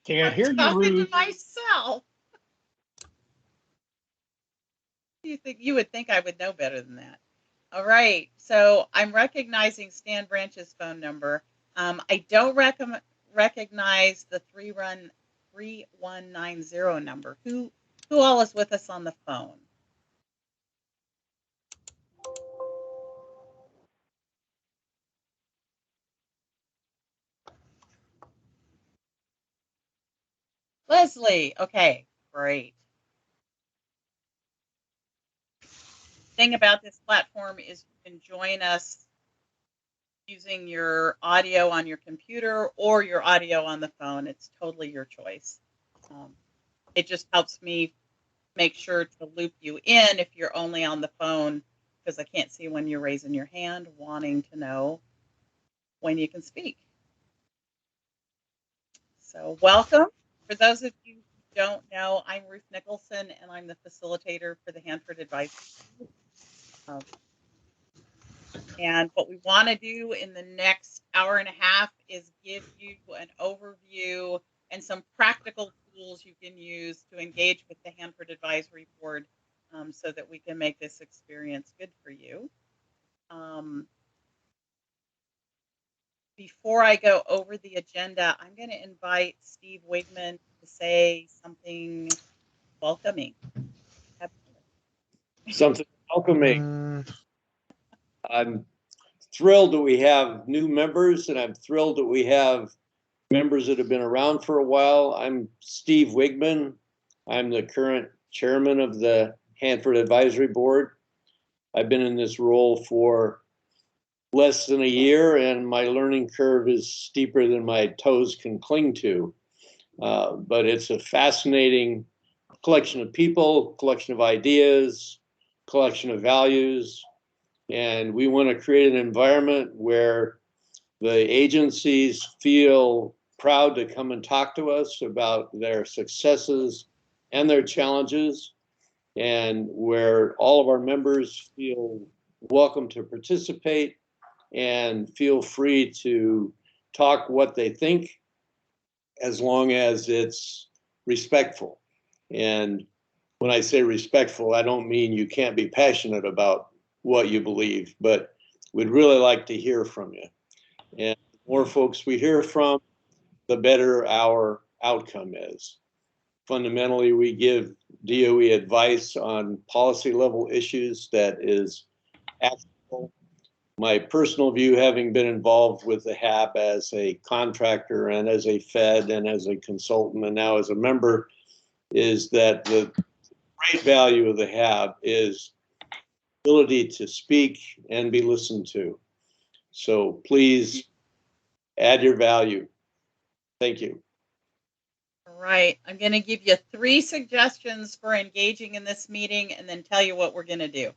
Can't hear you, talking Ruth. to myself. You would think I would know better than that. All right, so I'm recognizing Stan Branch's phone number. I don't recognize the 3190 number. Who all is with us on the phone? Leslie. Okay, great. Thing about this platform is you can join us using your audio on your computer or your audio on the phone. It's totally your choice. It just helps me make sure to loop you in if you're only on the phone, because I can't see when you're raising your hand, wanting to know when you can speak. So welcome. For those of you who don't know, I'm Ruth Nicholson, and I'm the facilitator for the Hanford Advisory. And what we want to do in the next hour and a half is give you an overview and some practical tools you can use to engage with the Hanford Advisory Board, so that we can make this experience good for you. Before I go over the agenda, I'm going to invite Steve Wigman to say something welcoming. Something welcoming. I'm thrilled that we have new members, and I'm thrilled that we have members that have been around for a while. I'm Steve Wigman. I'm the current chairman of the Hanford Advisory Board. I've been in this role for less than a year, and my learning curve is steeper than my toes can cling to. But it's a fascinating collection of people, collection of ideas, collection of values. And we want to create an environment where the agencies feel proud to come and talk to us about their successes and their challenges, and where all of our members feel welcome to participate and feel free to talk what they think, as long as it's respectful. And when I say respectful, I don't mean you can't be passionate about what you believe, but we'd really like to hear from you. And the more folks we hear from, the better our outcome is. Fundamentally, we give DOE advice on policy level issues that is actionable. My personal view, having been involved with the HAB as a contractor and as a Fed and as a consultant and now as a member, is that the great value of the HAB is ability to speak and be listened to. So please add your value. Thank you. All right, I'm going to give you 3 suggestions for engaging in this meeting and then tell you what we're going to do.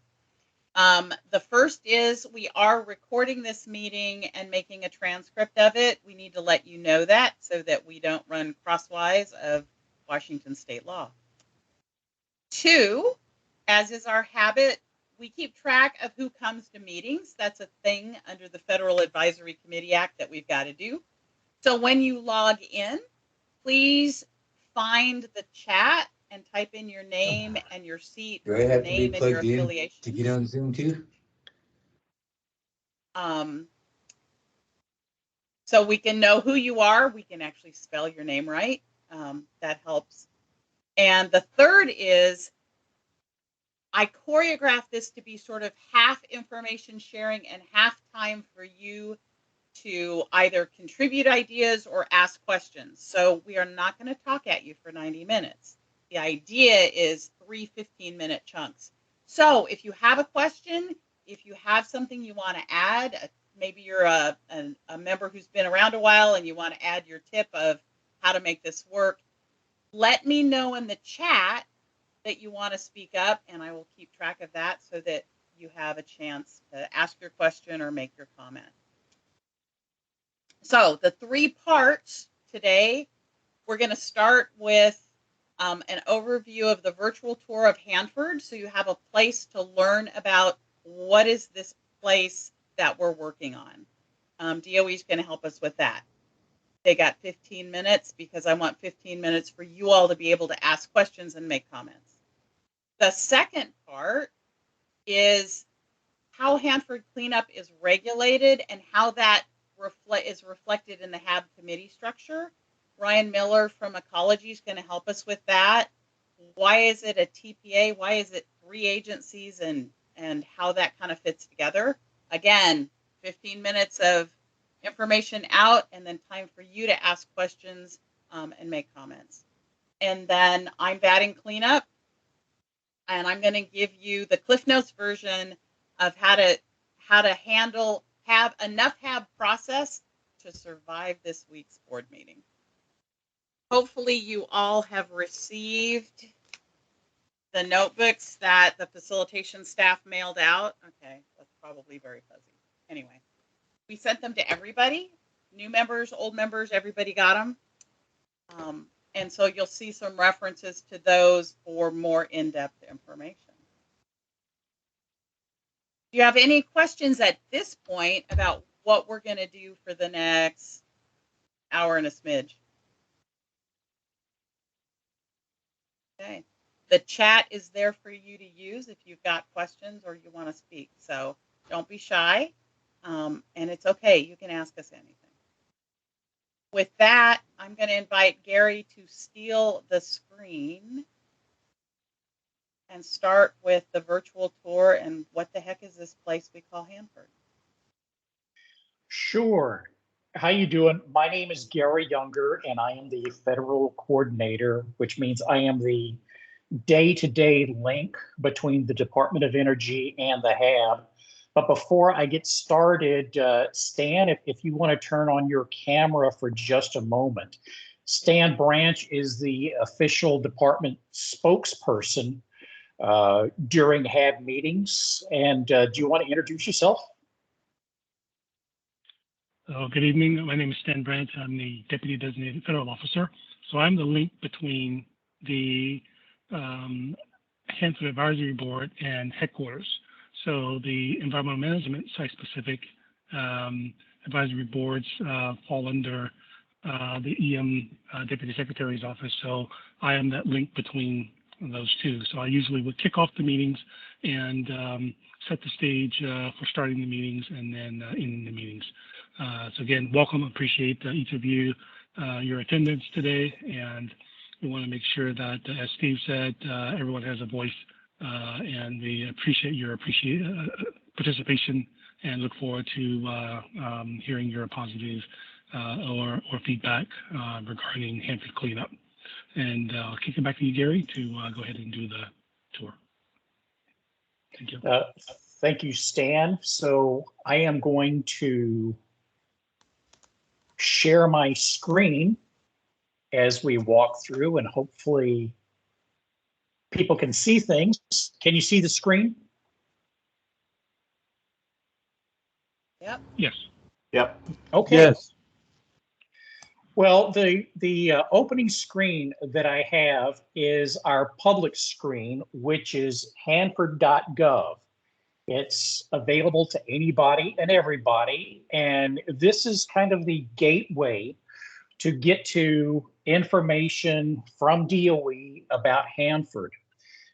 The first is we are recording this meeting and making a transcript of it. We need to let you know that so that we don't run crosswise of Washington state law. 2, as is our habit, we keep track of who comes to meetings. That's a thing under the Federal Advisory Committee Act that we've got to do. So when you log in, please find the chat and type in your name and your seat, Do I have name to be and your plugged in affiliation. to get on Zoom too? So we can know who you are. We can actually spell your name right. That helps. And the third is I choreographed this to be sort of half information sharing and half time for you to either contribute ideas or ask questions. So we are not going to talk at you for 90 minutes. The idea is 3 15-minute chunks. So if you have a question, if you have something you want to add, maybe you're a member who's been around a while and you want to add your tip of how to make this work, let me know in the chat that you want to speak up, and I will keep track of that so that you have a chance to ask your question or make your comment. So the 3 parts today, we're going to start with an overview of the virtual tour of Hanford, so you have a place to learn about what is this place that we're working on. DOE is going to help us with that. they got 15 minutes because I want 15 minutes for you all to be able to ask questions and make comments. The second part is how Hanford cleanup is regulated and how that is reflected in the HAB committee structure. Ryan Miller from Ecology is going to help us with that. Why is it a TPA? Why is it 3 agencies and how that kind of fits together? Again, 15 minutes of information out and then time for you to ask questions and make comments. And then I'm batting cleanup, and I'm going to give you the Cliff Notes version of how to handle enough HAB process to survive this week's board meeting. Hopefully you all have received the notebooks that the facilitation staff mailed out. Okay, that's probably very fuzzy. Anyway, we sent them to everybody, new members, old members, everybody got them. And so you'll see some references to those for more in-depth information. Do you have any questions at this point about what we're going to do for the next hour and a smidge? Okay. The chat is there for you to use if you've got questions or you want to speak. So don't be shy. And it's okay. You can ask us anything. With that, I'm going to invite Gary to steal the screen and start with the virtual tour and what the heck is this place we call Hanford? Sure. How you doing? My name is Gary Younger, and I am the federal coordinator, which means I am the day-to-day link between the Department of Energy and the HAB. But before I get started, Stan, if you want to turn on your camera for just a moment. Stan Branch is the official department spokesperson during HAB meetings. And do you want to introduce yourself? Good evening. My name is Stan Branch. I'm the Deputy Designated Federal Officer. So I'm the link between the Hanford Advisory Board and headquarters. So the environmental management site-specific advisory boards fall under the EM Deputy Secretary's office. So I am that link between those two. So I usually would kick off the meetings and set the stage for starting the meetings and then ending the meetings. So again, welcome. Appreciate each of you, your attendance today, and we want to make sure that, as Steve said, everyone has a voice, and we appreciate your participation and look forward to hearing your positive or feedback regarding Hanford cleanup. And I'll kick it back to you, Gary, to go ahead and do the tour. Thank you. Thank you, Stan. So I am going to share my screen as we walk through, and hopefully people can see things. Can you see the screen? Yep. Yes. Yep. Okay. Yes. Well, the opening screen that I have is our public screen, which is hanford.gov. It's available to anybody and everybody, and this is kind of the gateway to get to information from DOE about Hanford.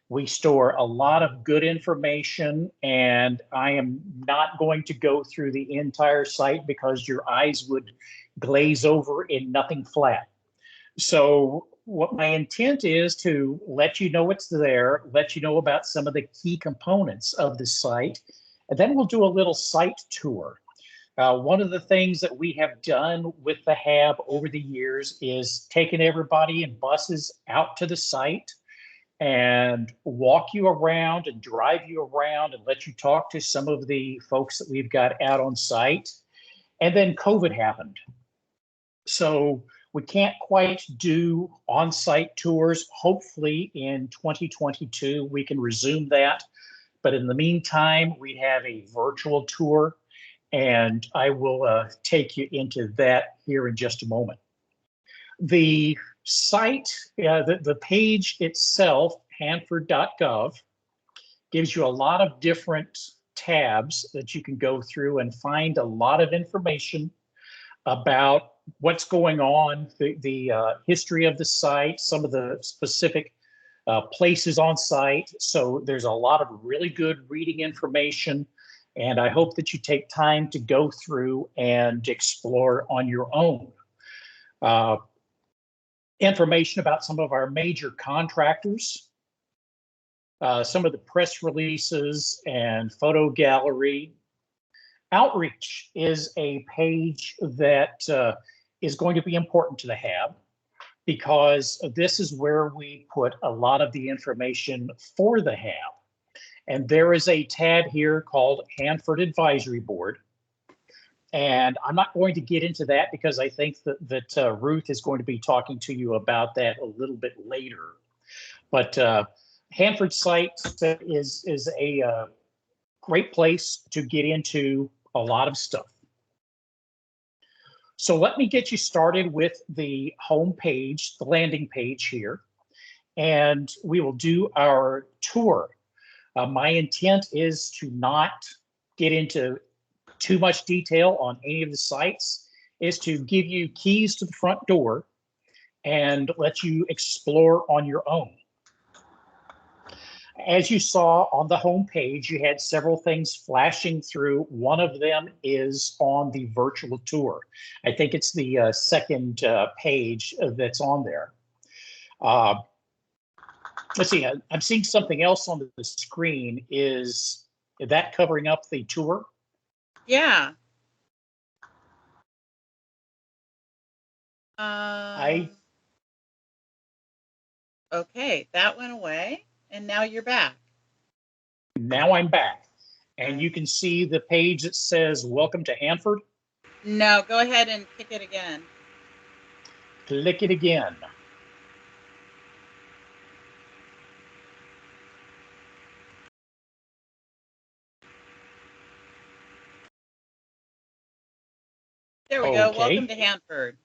We store a lot of good information, and I am not going to go through the entire site because your eyes would glaze over in nothing flat. So what my intent is to let you know it's there, let you know about some of the key components of the site, and then we'll do a little site tour. One of the things that we have done with the HAB over the years is taking everybody in buses out to the site and walk you around and drive you around and let you talk to some of the folks that we've got out on site. And then COVID happened. So we can't quite do on-site tours. Hopefully in 2022, we can resume that. But in the meantime, we have a virtual tour, and I will take you into that here in just a moment. The site, the page itself, hanford.gov, gives you a lot of different tabs that you can go through and find a lot of information about what's going on, the history of the site, some of the specific places on site. So there's a lot of really good reading information, and I hope that you take time to go through and explore on your own. Information about some of our major contractors, some of the press releases and photo gallery. Outreach is a page that is going to be important to the HAB, because this is where we put a lot of the information for the HAB. And there is a tab here called Hanford Advisory Board. And I'm not going to get into that because I think that Ruth is going to be talking to you about that a little bit later. But Hanford site is a great place to get into a lot of stuff. So let me get you started with the home page, the landing page here, and we will do our tour. My intent is to not get into too much detail on any of the sites, is to give you keys to the front door and let you explore on your own. As you saw on the home page, you had several things flashing through. One of them is on the virtual tour. I think it's the second page that's on there. Let's see, I'm seeing something else on the screen. Is that covering up the tour? Yeah. Okay, that went away, and now you're back. Now I'm back, and you can see the page that says "Welcome to Hanford." No, go ahead and click it again. Click it again. There we go. Welcome to Hanford.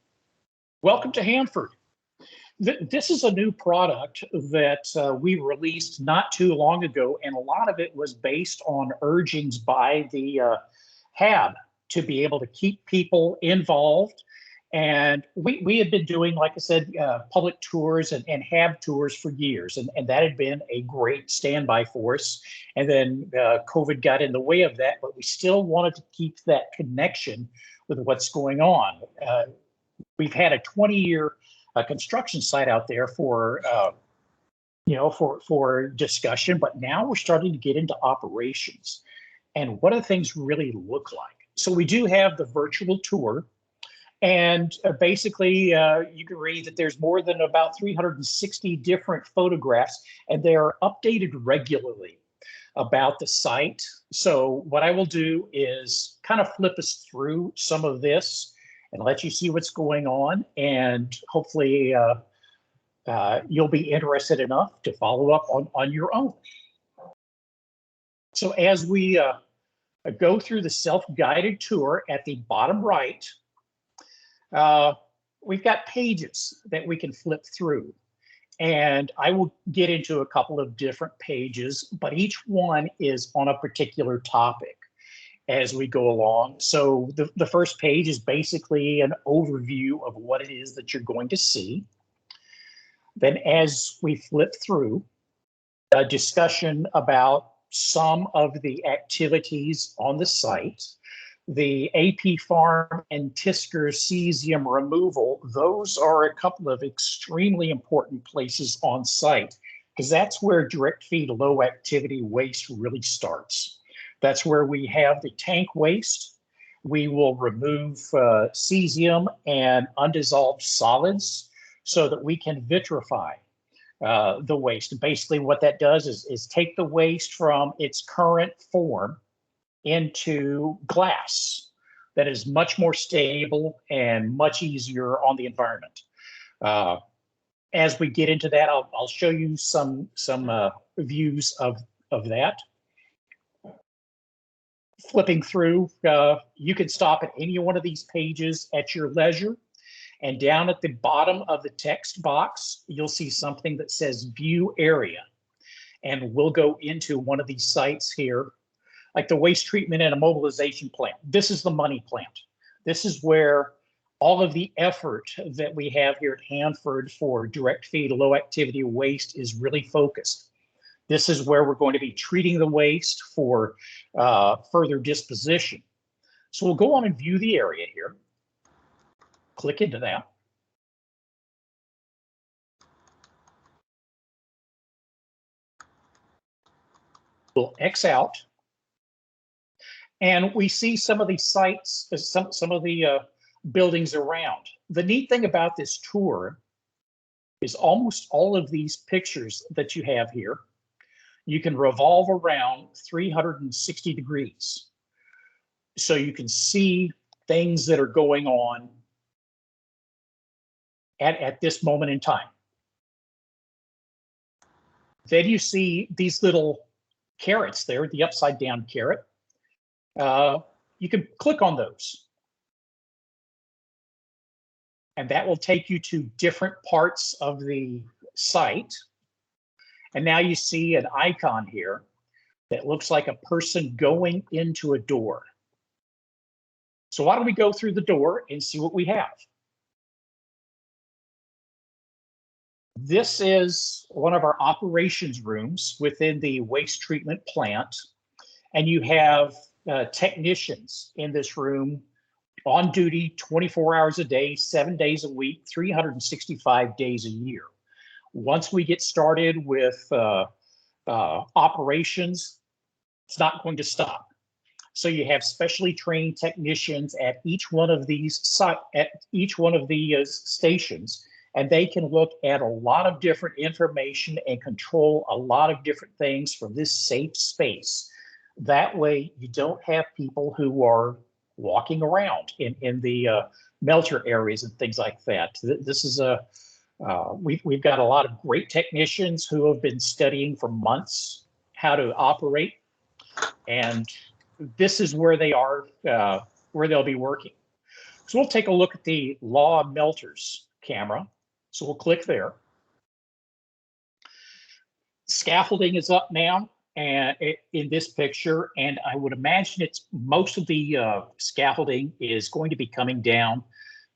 Welcome to Hanford. This is a new product that we released not too long ago, and a lot of it was based on urgings by the HAB to be able to keep people involved. And we had been doing, like I said, public tours and HAB tours for years, and that had been a great standby for us. And then COVID got in the way of that, but we still wanted to keep that connection with what's going on. We've had a 20-year construction site out there for discussion, but now we're starting to get into operations and what do things really look like. So we do have the virtual tour, and basically you can read that there's more than about 360 different photographs, and they are updated regularly about the site. So what I will do is kind of flip us through some of this and let you see what's going on, and hopefully you'll be interested enough to follow up on your own. So as we go through the self-guided tour, at the bottom right, we've got pages that we can flip through. And I will get into a couple of different pages, but each one is on a particular topic as we go along. So the first page is basically an overview of what it is that you're going to see. Then as we flip through, a discussion about some of the activities on the site, the AP farm and Tisker cesium removal, those are a couple of extremely important places on site, because that's where direct feed low activity waste really starts. That's where we have the tank waste. We will remove cesium and undissolved solids so that we can vitrify the waste. And basically what that does is take the waste from its current form into glass that is much more stable and much easier on the environment. As we get into that, I'll show you some views of that. Flipping through, you can stop at any one of these pages at your leisure. And down at the bottom of the text box, you'll see something that says View Area. And we'll go into one of these sites here, like the waste treatment and immobilization plant. This is the money plant. This is where all of the effort that we have here at Hanford for direct feed low activity waste is really focused. This is where we're going to be treating the waste for further disposition. So we'll go on and view the area here. Click into that. We'll X out. And we see some of these sites, some of the buildings around. The neat thing about this tour is almost all of these pictures that you have here, you can revolve around 360 degrees. So you can see things that are going on at this moment in time. Then you see these little carrots there, the upside down carrot. You can click on those. And that will take you to different parts of the site. And now you see an icon here that looks like a person going into a door. So why don't we go through the door and see what we have? This is one of our operations rooms within the waste treatment plant. And you have technicians in this room on duty 24 hours a day, 7 days a week, 365 days a year. Once we get started with operations, it's not going to stop. So you have specially trained technicians at each one of these stations, and they can look at a lot of different information and control a lot of different things from this safe space. That way, you don't have people who are walking around in the melter areas and things like that. This is we've got a lot of great technicians who have been studying for months how to operate, and this is where they are, where they'll be working. So we'll take a look at the Law Melters camera. So we'll click there. Scaffolding is up now. And in this picture, and I would imagine it's most of the scaffolding is going to be coming down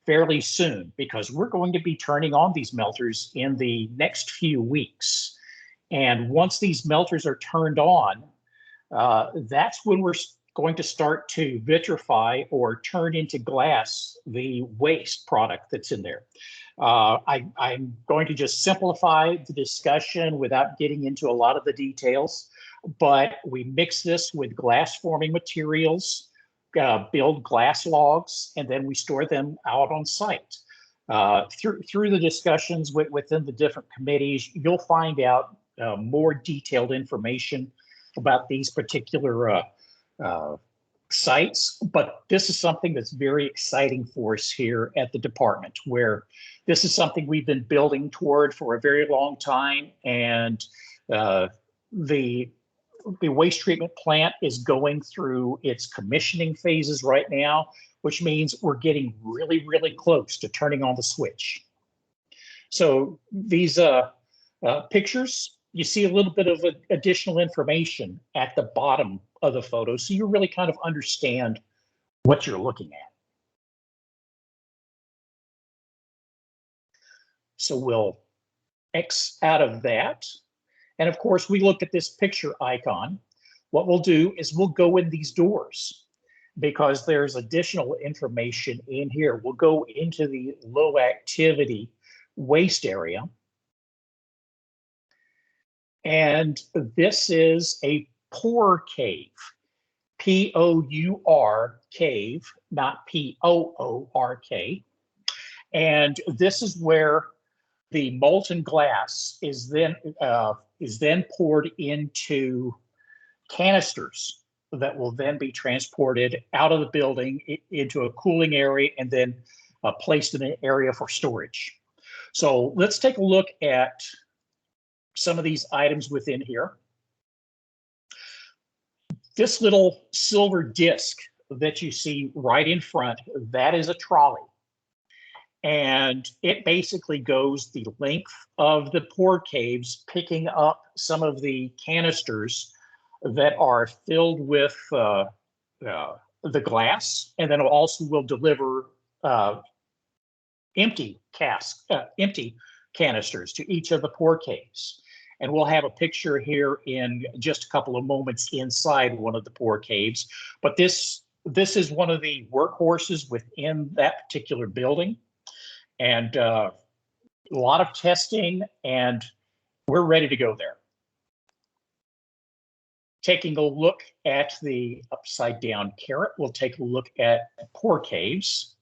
fairly soon, because we're going to be turning on these melters in the next few weeks. And once these melters are turned on, that's when we're going to start to vitrify or turn into glass the waste product that's in there. I'm going to just simplify the discussion without getting into a lot of the details. But we mix this with glass forming materials, build glass logs, and then we store them out on site. Through the discussions within the different committees, you'll find out more detailed information about these particular sites. But this is something that's very exciting for us here at the department, where this is something we've been building toward for a very long time. And the waste treatment plant is going through its commissioning phases right now, which means we're getting really, really close to turning on the switch. So these pictures, you see a little bit of additional information at the bottom of the photo, so you really kind of understand what you're looking at. So we'll X out of that. And of course, we looked at this picture icon. What we'll do is we'll go in these doors, because there's additional information in here. We'll go into the low activity waste area. And this is a pour cave, P-O-U-R cave, not P-O-O-R-K. And this is where the molten glass is then poured into canisters that will then be transported out of the building into a cooling area and then placed in an area for storage. So let's take a look at some of these items within here. This little silver disc that you see right in front, that is a trolley. And it basically goes the length of the pour caves, picking up some of the canisters that are filled with the glass, and then also will deliver empty empty canisters to each of the pour caves. And we'll have a picture here in just a couple of moments inside one of the pour caves. But this is one of the workhorses within that particular building. And a lot of testing, and we're ready to go there. Taking a look at the upside down carrot, we'll take a look at pour caves.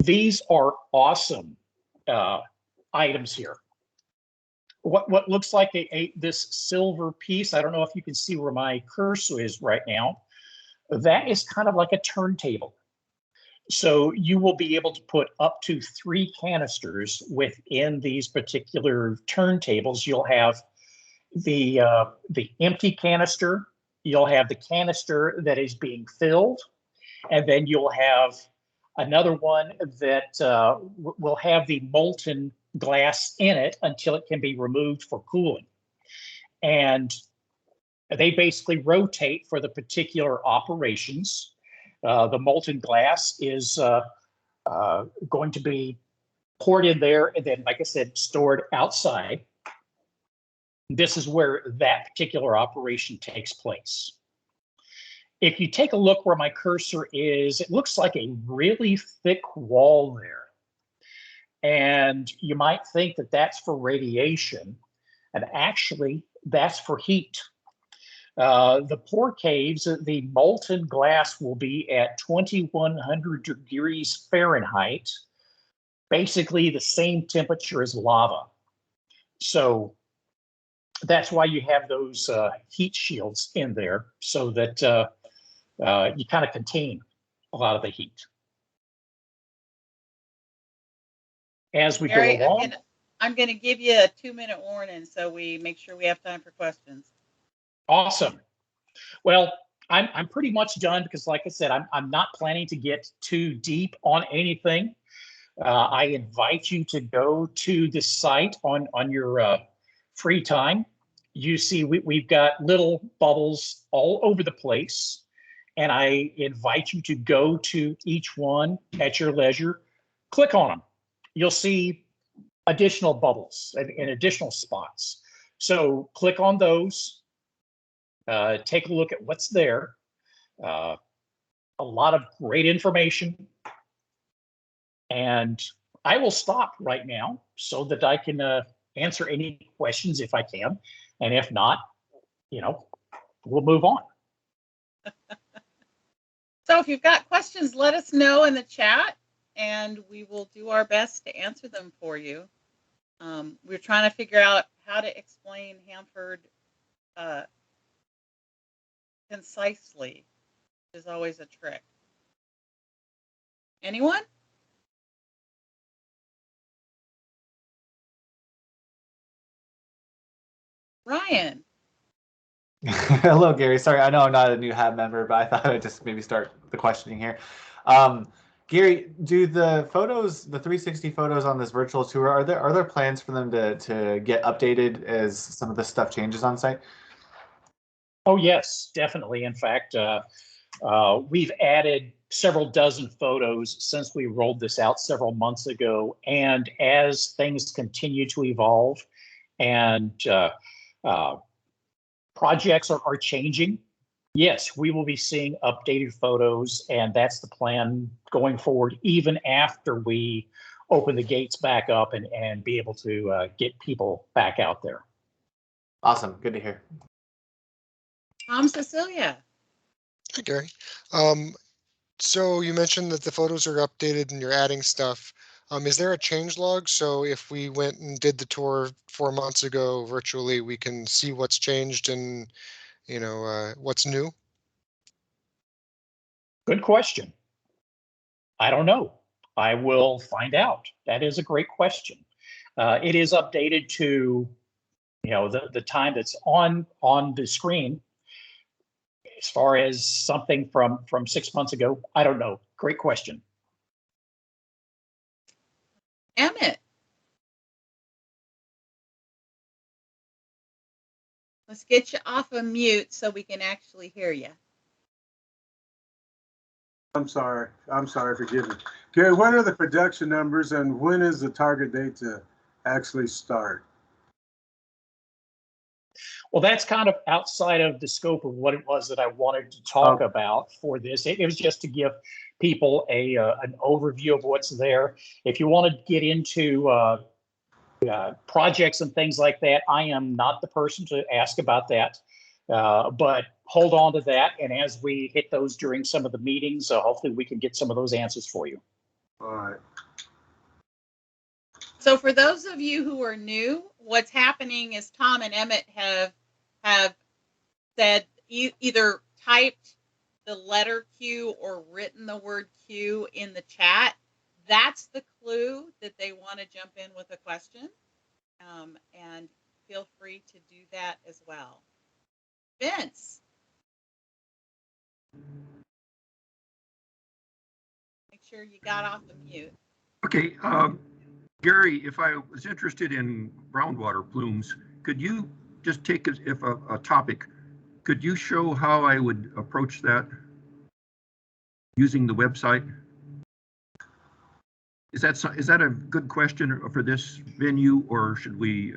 These are awesome items here. What looks like this silver piece, I don't know if you can see where my cursor is right now, that is kind of like a turntable. So you will be able to put up to 3 canisters within these particular turntables. You'll have the empty canister, you'll have the canister that is being filled, and then you'll have another one that will have the molten glass in it until it can be removed for cooling. And they basically rotate for the particular operations. The molten glass is going to be poured in there and then, like I said, stored outside. This is where that particular operation takes place. If you take a look where my cursor is, it looks like a really thick wall there. And you might think that that's for radiation, and actually that's for heat. The pour caves, the molten glass will be at 2100 degrees Fahrenheit, basically the same temperature as lava. So that's why you have those heat shields in there, so that you kind of contain a lot of the heat. As we Gary, go along, I'm going to give you a 2-minute warning so we make sure we have time for questions. awesome. Well, I'm pretty much done because, like I said, I'm not planning to get too deep on anything. I invite you to go to the site on your free time. You see, we've got little bubbles all over the place, and I invite you to go to each one at your leisure. Click on them. You'll see additional bubbles and additional spots. So click on those. Take a look at what's there. A lot of great information. And I will stop right now so that I can answer any questions if I can. And if not, we'll move on. So if you've got questions, let us know in the chat, and we will do our best to answer them for you. We're trying to figure out how to explain Hanford concisely, which is always a trick. Anyone? Ryan. Hello, Gary. Sorry, I know I'm not a new HAB member, but I thought I'd just maybe start the questioning here. Gary, do the photos, the 360 photos on this virtual tour, are there plans for them to get updated as some of this stuff changes on site? Oh, yes, definitely. In fact, we've added several dozen photos since we rolled this out several months ago. And as things continue to evolve and projects are changing, yes, we will be seeing updated photos, and that's the plan going forward, even after we open the gates back up and be able to get people back out there. Awesome. Good to hear. Cecilia. Hi, Gary. So you mentioned that the photos are updated and you're adding stuff. Is there a change log? So if we went and did the tour 4 months ago virtually, we can see what's changed and, what's new? Good question. I don't know. I will find out. That is a great question. It is updated to, the time that's on the screen. As far as something from 6 months ago, I don't know. Great question. Emmett. Let's get you off of mute so we can actually hear you. I'm sorry, forgive me. Gary, what are the production numbers and when is the target date to actually start? Well, that's kind of outside of the scope of what it was that I wanted to talk about for this. It was just to give people an overview of what's there. If you want to get into projects and things like that, I am not the person to ask about that. But hold on to that. And as we hit those during some of the meetings, hopefully we can get some of those answers for you. All right. So for those of you who are new, what's happening is Tom and Emmett have said either typed the letter Q or written the word Q in the chat. That's the clue that they want to jump in with a question. And feel free to do that as well. Vince. Make sure you got off the mute. Okay. Gary, if I was interested in groundwater plumes, could you just take a topic, could you show how I would approach that using the website? Is that a good question for this venue, or should we?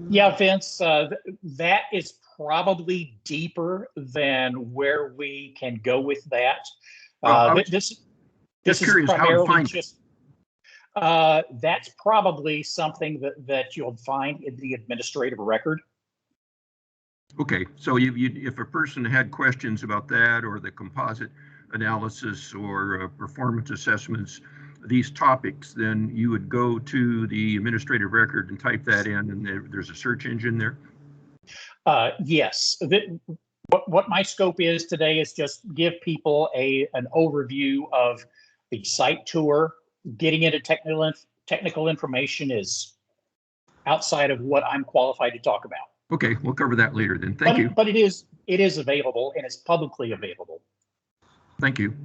Yeah, Vince, that is probably deeper than where we can go with that. This is primarily just. That's probably something that you'll find in the administrative record. Okay, so if a person had questions about that or the composite analysis or performance assessments, these topics, then you would go to the administrative record and type that in, and there's a search engine there? Yes. What my scope is today is just give people an overview of the site tour. Getting into technical information is outside of what I'm qualified to talk about. Okay, we'll cover that later then. Thank you. But it is available, and it's publicly available. Thank you.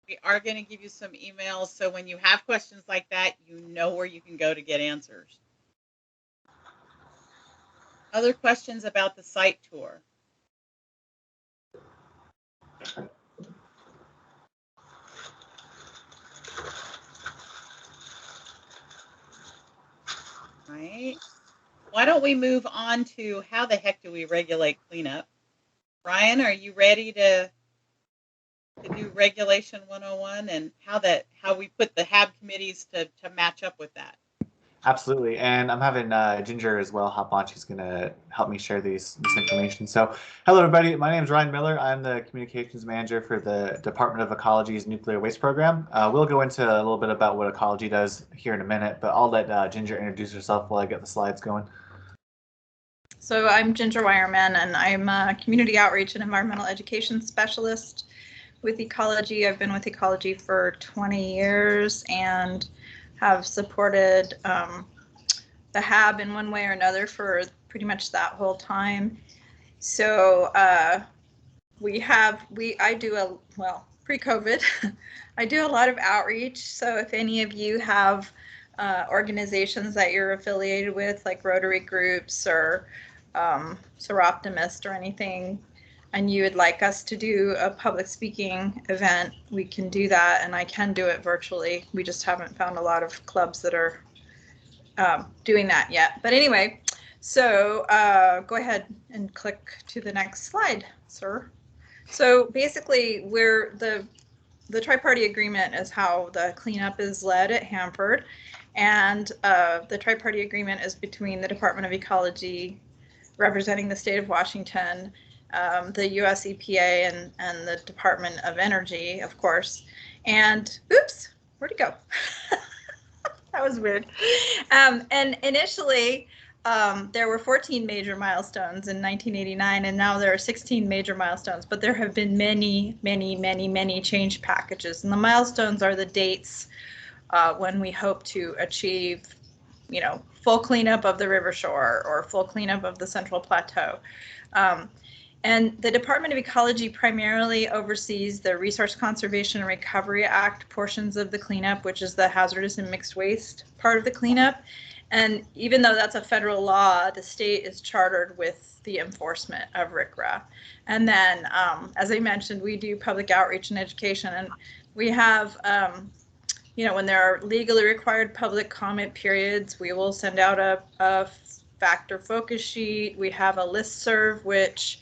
We are going to give you some emails, so when you have questions like that, you know where you can go to get answers. Other questions about the site tour? Right. Why don't we move on to how the heck do we regulate cleanup? Ryan, are you ready to do Regulation 101 and how we put the HAB committees to match up with that? Absolutely, and I'm having Ginger as well hop on. She's going to help me share this information. So, hello everybody. My name is Ryan Miller. I'm the communications manager for the Department of Ecology's Nuclear Waste Program. We'll go into a little bit about what ecology does here in a minute, but I'll let Ginger introduce herself while I get the slides going. So I'm Ginger Wireman, and I'm a community outreach and environmental education specialist with Ecology. I've been with Ecology for 20 years and have supported the HAB in one way or another for pretty much that whole time. So pre-COVID, I do a lot of outreach. So if any of you have organizations that you're affiliated with, like Rotary groups or Seroptimist or anything, and you would like us to do a public speaking event, we can do that, and I can do it virtually. We just haven't found a lot of clubs that are doing that yet. But anyway, so go ahead and click to the next slide, sir. So basically, the tri-party agreement is how the cleanup is led at Hanford, and the tri-party agreement is between the Department of Ecology, representing the state of Washington, the US EPA, and the Department of Energy, of course. And oops, where'd it go? That was weird. And initially, there were 14 major milestones in 1989, and now there are 16 major milestones, but there have been many change packages. And the milestones are the dates when we hope to achieve, full cleanup of the river shore or full cleanup of the Central Plateau. And the Department of Ecology primarily oversees the Resource Conservation and Recovery Act portions of the cleanup, which is the hazardous and mixed waste part of the cleanup. And even though that's a federal law, the state is chartered with the enforcement of RCRA. And then, as I mentioned, we do public outreach and education, and we have, when there are legally required public comment periods, we will send out a factor focus sheet. We have a listserv, which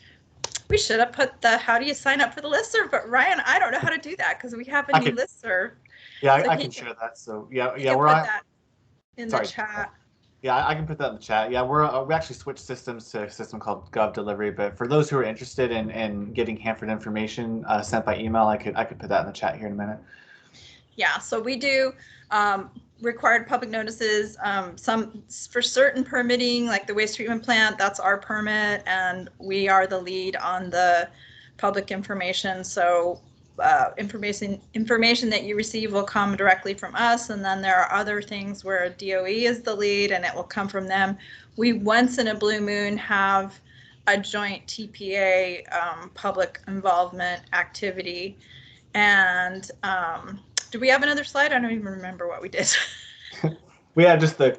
we should have put how do you sign up for the listserv? But Ryan, I don't know how to do that because we have a new listserv. Yeah, So I can share that. So yeah, we're put on that in the chat. Yeah, I can put that in the chat. Yeah, we actually switched systems to a system called Gov Delivery. But for those who are interested in getting Hanford information sent by email, I could put that in the chat here in a minute. Yeah, so we do required public notices. Some for certain permitting, like the waste treatment plant, that's our permit, and we are the lead on the public information. So information that you receive will come directly from us, and then there are other things where DOE is the lead and it will come from them. We once in a blue moon have a joint TPA public involvement activity. And do we have another slide? I don't even remember what we did. We had just the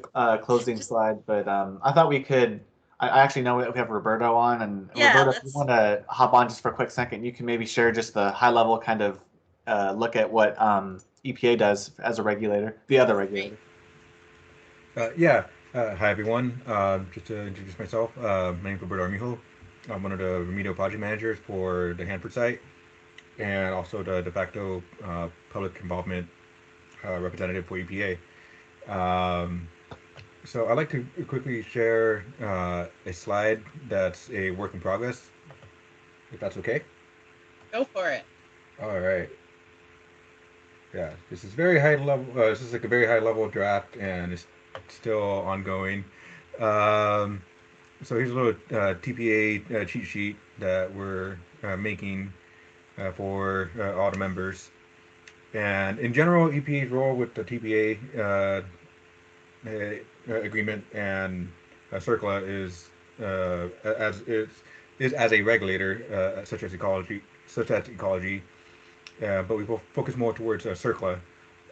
closing slide, but I thought we could. I actually know we have Roberto on, and yeah, Roberto, if you want to hop on just for a quick second, you can maybe share just the high level kind of look at what EPA does as a regulator, the other regulator. Yeah. Hi, everyone. Just to introduce myself, my name is Roberto Armijo. I'm one of the remedial project managers for the Hanford site, and also the de facto public involvement representative for EPA. So I'd like to quickly share a slide that's a work in progress, if that's okay. Go for it. All right. Yeah, this is very high level. This is like a very high level draft, and it's still ongoing. So here's a little TPA cheat sheet that we're making for all the members. And in general, EPA's role with the TPA agreement and CERCLA is as a regulator, such as ecology, but we will focus more towards CERCLA,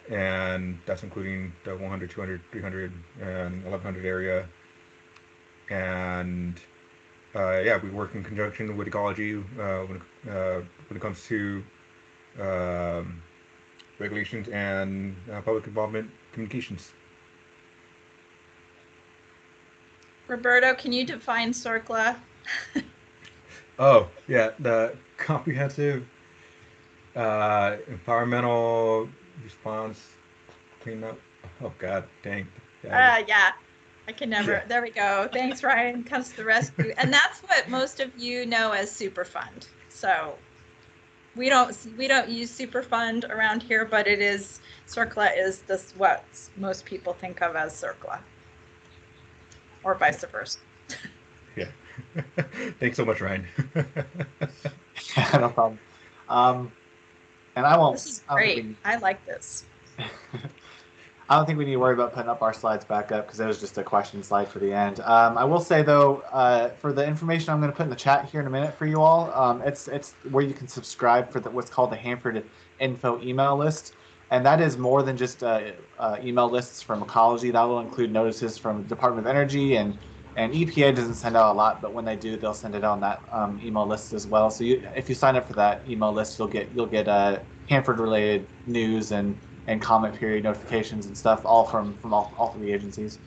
and that's including the 100, 200, 300, and 1100 area. And yeah, we work in conjunction with ecology when it comes to regulations and public involvement communications. Roberto, can you define CERCLA? Oh, yeah, the comprehensive environmental response cleanup. Oh, God, dang. Yeah, I can never. Yeah. There we go. Thanks, Ryan. Comes to the rescue. And that's what most of you know as Superfund. So we don't use Superfund around here, but it is, CERCLA is this what most people think of as CERCLA. Or vice versa. Yeah. Thanks so much, Ryan. Yeah, no problem. And I won't. This is great. I like this. I don't think we need to worry about putting up our slides back up because it was just a question slide for the end. I will say though, for the information I'm going to put in the chat here in a minute for you all, it's where you can subscribe for what's called the Hanford Info email list. And that is more than just email lists from ecology. That will include notices from the Department of Energy, and EPA doesn't send out a lot, but when they do, they'll send it on that email list as well. So if you sign up for that email list, you'll get Hanford related news and comment period notifications and stuff, all from all three agencies.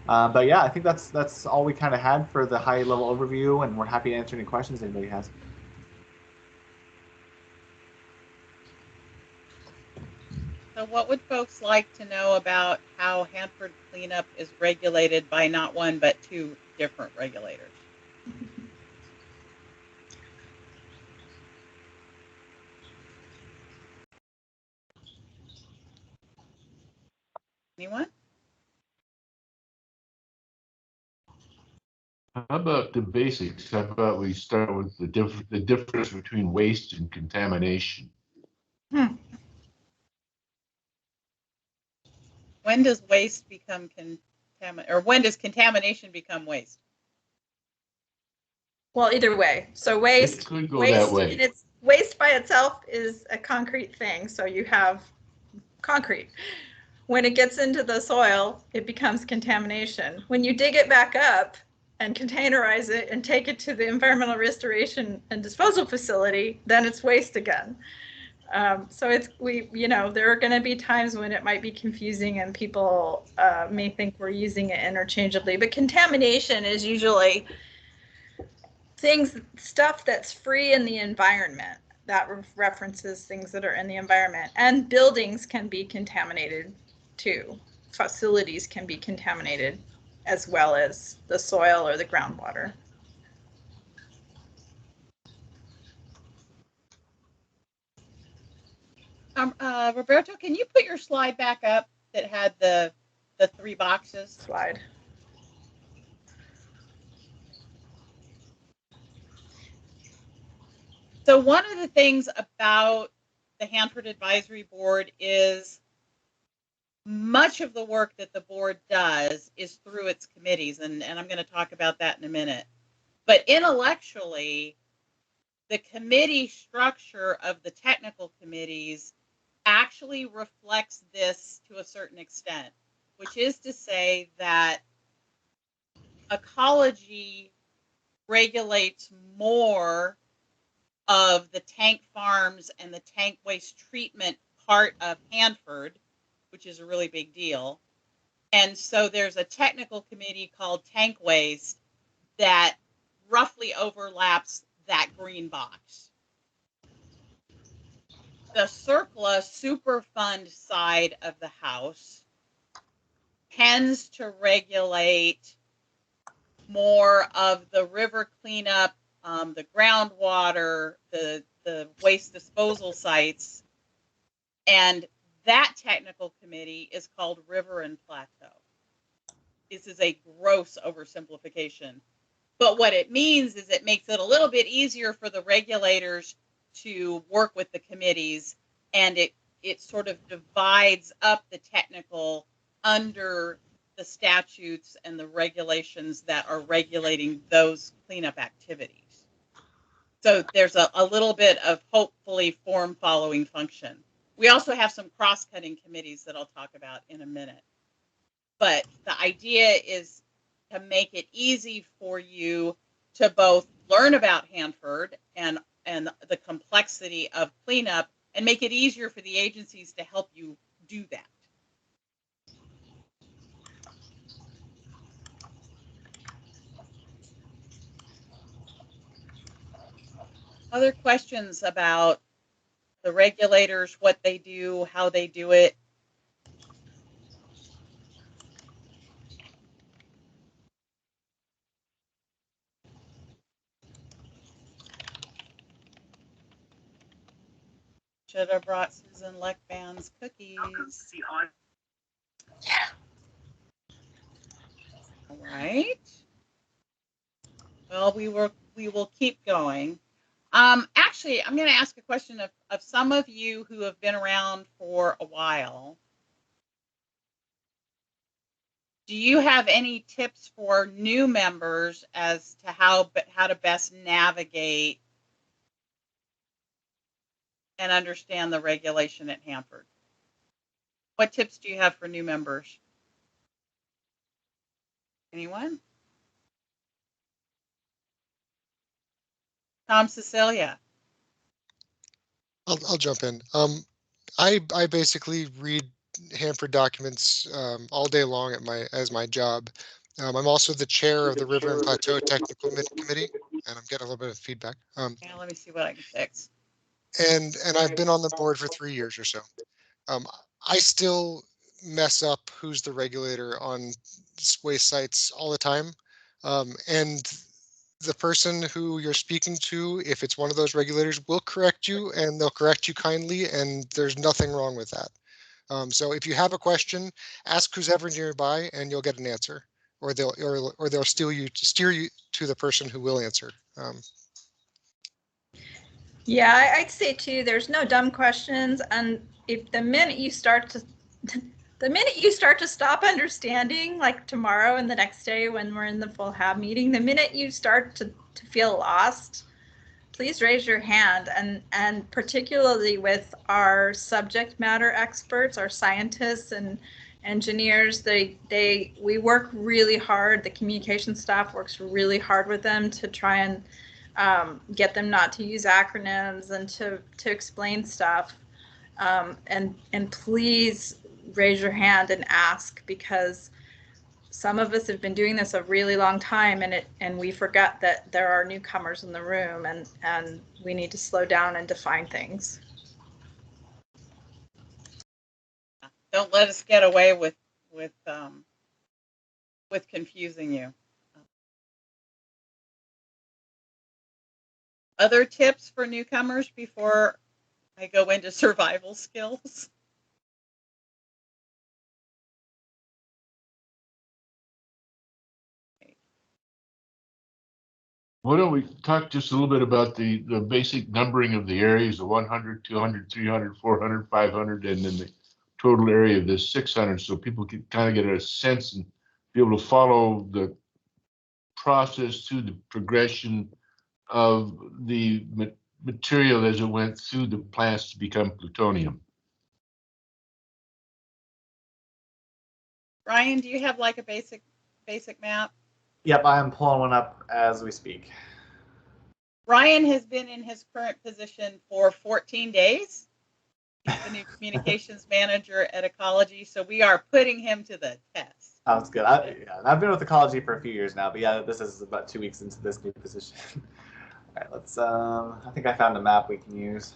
But yeah, I think that's all we kind of had for the high level overview, and we're happy to answer any questions anybody has. So what would folks like to know about how Hanford cleanup is regulated by not one, but two different regulators? Anyone? How about the basics? How about we start with the difference between waste and contamination? When does waste become or when does contamination become waste? Well, either way. So waste, it could go that way. Waste by itself is a concrete thing. So you have concrete. when it gets into the soil, it becomes contamination. When you dig it back up and containerize it and take it to the environmental restoration and disposal facility, then it's waste again. So there are going to be times when it might be confusing and people may think we're using it interchangeably, but contamination is usually stuff that's free in the environment. That references things that are in the environment, and buildings can be contaminated too. Facilities can be contaminated as well as the soil or the groundwater. Roberto, can you put your slide back up that had the 3 boxes? Slide. So one of the things about the Hanford Advisory Board is much of the work that the board does is through its committees, and I'm going to talk about that in a minute. But intellectually, the committee structure of the technical committees actually reflects this to a certain extent, which is to say that ecology regulates more of the tank farms and the tank waste treatment part of Hanford, which is a really big deal. And so there's a technical committee called Tank Waste that roughly overlaps that green box. The surplus Superfund side of the house tends to regulate more of the river cleanup, the groundwater, the waste disposal sites, and that technical committee is called River and Plateau. This is a gross oversimplification, but what it means is it makes it a little bit easier for the regulators to work with the committees, and it sort of divides up the technical under the statutes and the regulations that are regulating those cleanup activities. So there's a little bit of hopefully form following function. We also have some cross-cutting committees that I'll talk about in a minute. But the idea is to make it easy for you to both learn about Hanford and the complexity of cleanup, and make it easier for the agencies to help you do that. Other questions about the regulators, what they do, how they do it? Should have brought Susan Leckband's cookies. Yeah. All right. Well, we will keep going. Actually, I'm going to ask a question of some of you who have been around for a while. Do you have any tips for new members as to how to best navigate and understand the regulation at Hanford? What tips do you have for new members? Anyone? Tom, Cecilia. I'll jump in. I basically read Hanford documents all day long as my job. I'm also the chair of the River and Plateau Technical Committee, and I'm getting a little bit of feedback. Yeah, let me see what I can fix. And I've been on the board for 3 years or so. I still mess up who's the regulator on waste sites all the time, and the person who you're speaking to, if it's one of those regulators, will correct you, and they'll correct you kindly, and there's nothing wrong with that. So if you have a question, ask who's ever nearby, and you'll get an answer, or they'll steer you to the person who will answer. Yeah, I'd say too, there's no dumb questions, and if the minute you start to stop understanding, like tomorrow and the next day when we're in the full HAB meeting, the minute you start to feel lost, please raise your hand, and particularly with our subject matter experts, our scientists and engineers, we work really hard. The communication staff works really hard with them to try and get them not to use acronyms and to explain stuff. And please raise your hand and ask, because some of us have been doing this a really long time, and we forget that there are newcomers in the room, and we need to slow down and define things. Don't let us get away with confusing you. Other tips for newcomers before I go into survival skills? Why don't we talk just a little bit about the basic numbering of the areas, the 100, 200, 300, 400, 500, and then the total area of this 600, so people can kind of get a sense and be able to follow the process through the progression of the material as it went through the plants to become plutonium. Ryan, do you have like a basic map? Yep, I am pulling one up as we speak. Ryan has been in his current position for 14 days. He's the new communications manager at Ecology, so we are putting him to the test. Sounds good. I've been with Ecology for a few years now, but yeah, this is about 2 weeks into this new position. All right, let's, I think I found a map we can use.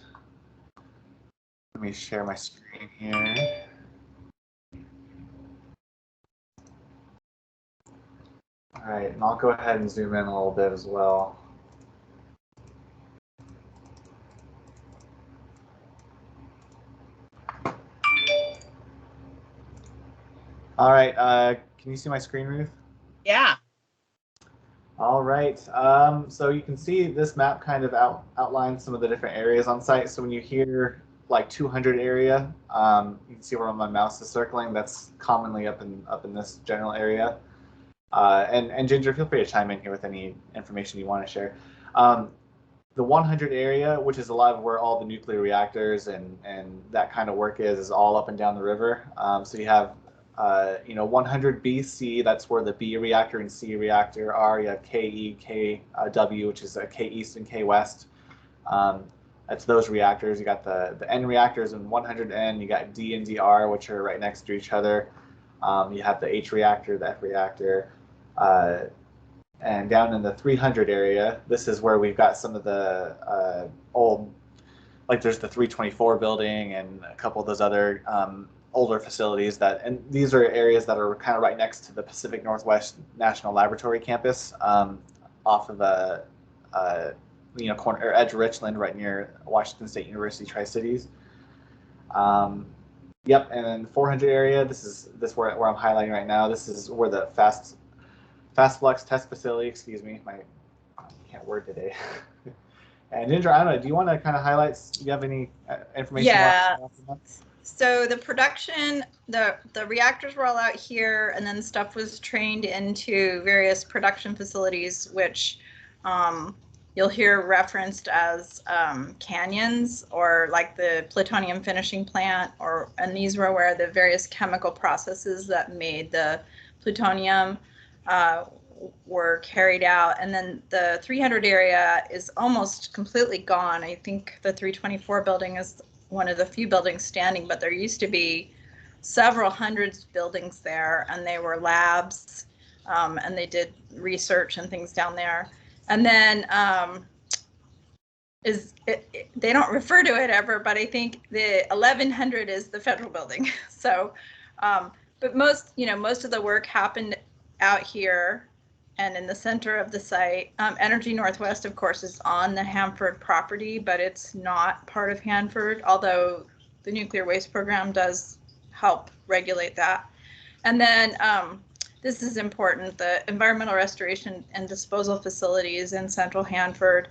Let me share my screen here. All right, and I'll go ahead and zoom in a little bit as well. All right, can you see my screen, Ruth? Yeah. All right, so you can see this map kind of outlines some of the different areas on site. So when you hear like 200 area, you can see where my mouse is circling. That's commonly up in this general area. And Ginger, feel free to chime in here with any information you want to share. The 100 area, which is a lot of where all the nuclear reactors and that kind of work is all up and down the river. So you have 100 BC, that's where the B reactor and C reactor are. You have KE, KW, which is K East and K West. That's those reactors. You got the N reactors and 100N. You got D and DR, which are right next to each other. You have the H reactor, the F reactor. And down in the 300 area, this is where we've got some of the old, like there's the 324 building and a couple of those other older facilities and these are areas that are kind of right next to the Pacific Northwest National Laboratory campus, off of corner or edge of Richland, right near Washington State University Tri-Cities. Yep, and then 400 area. This is where I'm highlighting right now. This is where the fast flux test facility. Excuse me, I can't word today. And Ginger, I don't know. Do you want to kind of highlight? Do you have any information? Yeah. So the production, the reactors were all out here, and then stuff was trained into various production facilities, which you'll hear referenced as canyons, or like the plutonium finishing plant, and these were where the various chemical processes that made the plutonium were carried out. And then the 300 area is almost completely gone. I think the 324 building is one of the few buildings standing, but there used to be several hundreds of buildings there, and they were labs, and they did research and things down there. And then they don't refer to it ever, but I think the 1100 is the federal building. So, but most of the work happened out here and in the center of the site. Energy Northwest, of course, is on the Hanford property, but it's not part of Hanford, although the nuclear waste program does help regulate that. And then this is important, the environmental restoration and disposal facilities in central Hanford.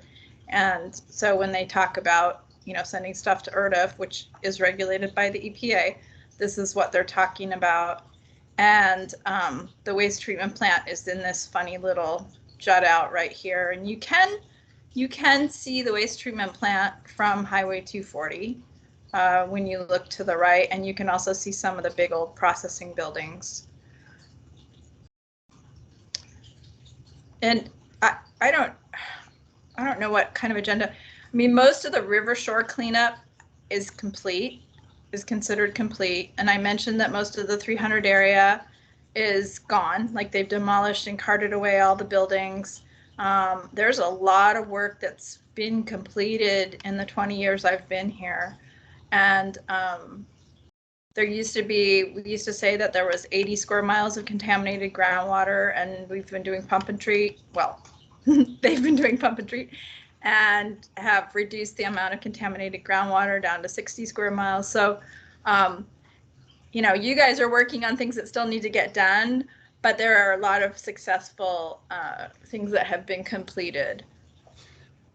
And so when they talk about, sending stuff to ERDF, which is regulated by the EPA, this is what they're talking about. And the waste treatment plant is in this funny little jut out right here. And you can You can see the waste treatment plant from Highway 240 when you look to the right, and you can also see some of the big old processing buildings. And I don't know what kind of agenda. I mean, most of the river shore cleanup is complete, is considered complete. And I mentioned that most of the 300 area is gone, like they've demolished and carted away all the buildings. There's a lot of work that's been completed in the 20 years I've been here. And we used to say that there was 80 square miles of contaminated groundwater, and we've been doing pump and treat. Well, they've been doing pump and treat and have reduced the amount of contaminated groundwater down to 60 square miles. So, you know, you guys are working on things that still need to get done, but there are a lot of successful things that have been completed.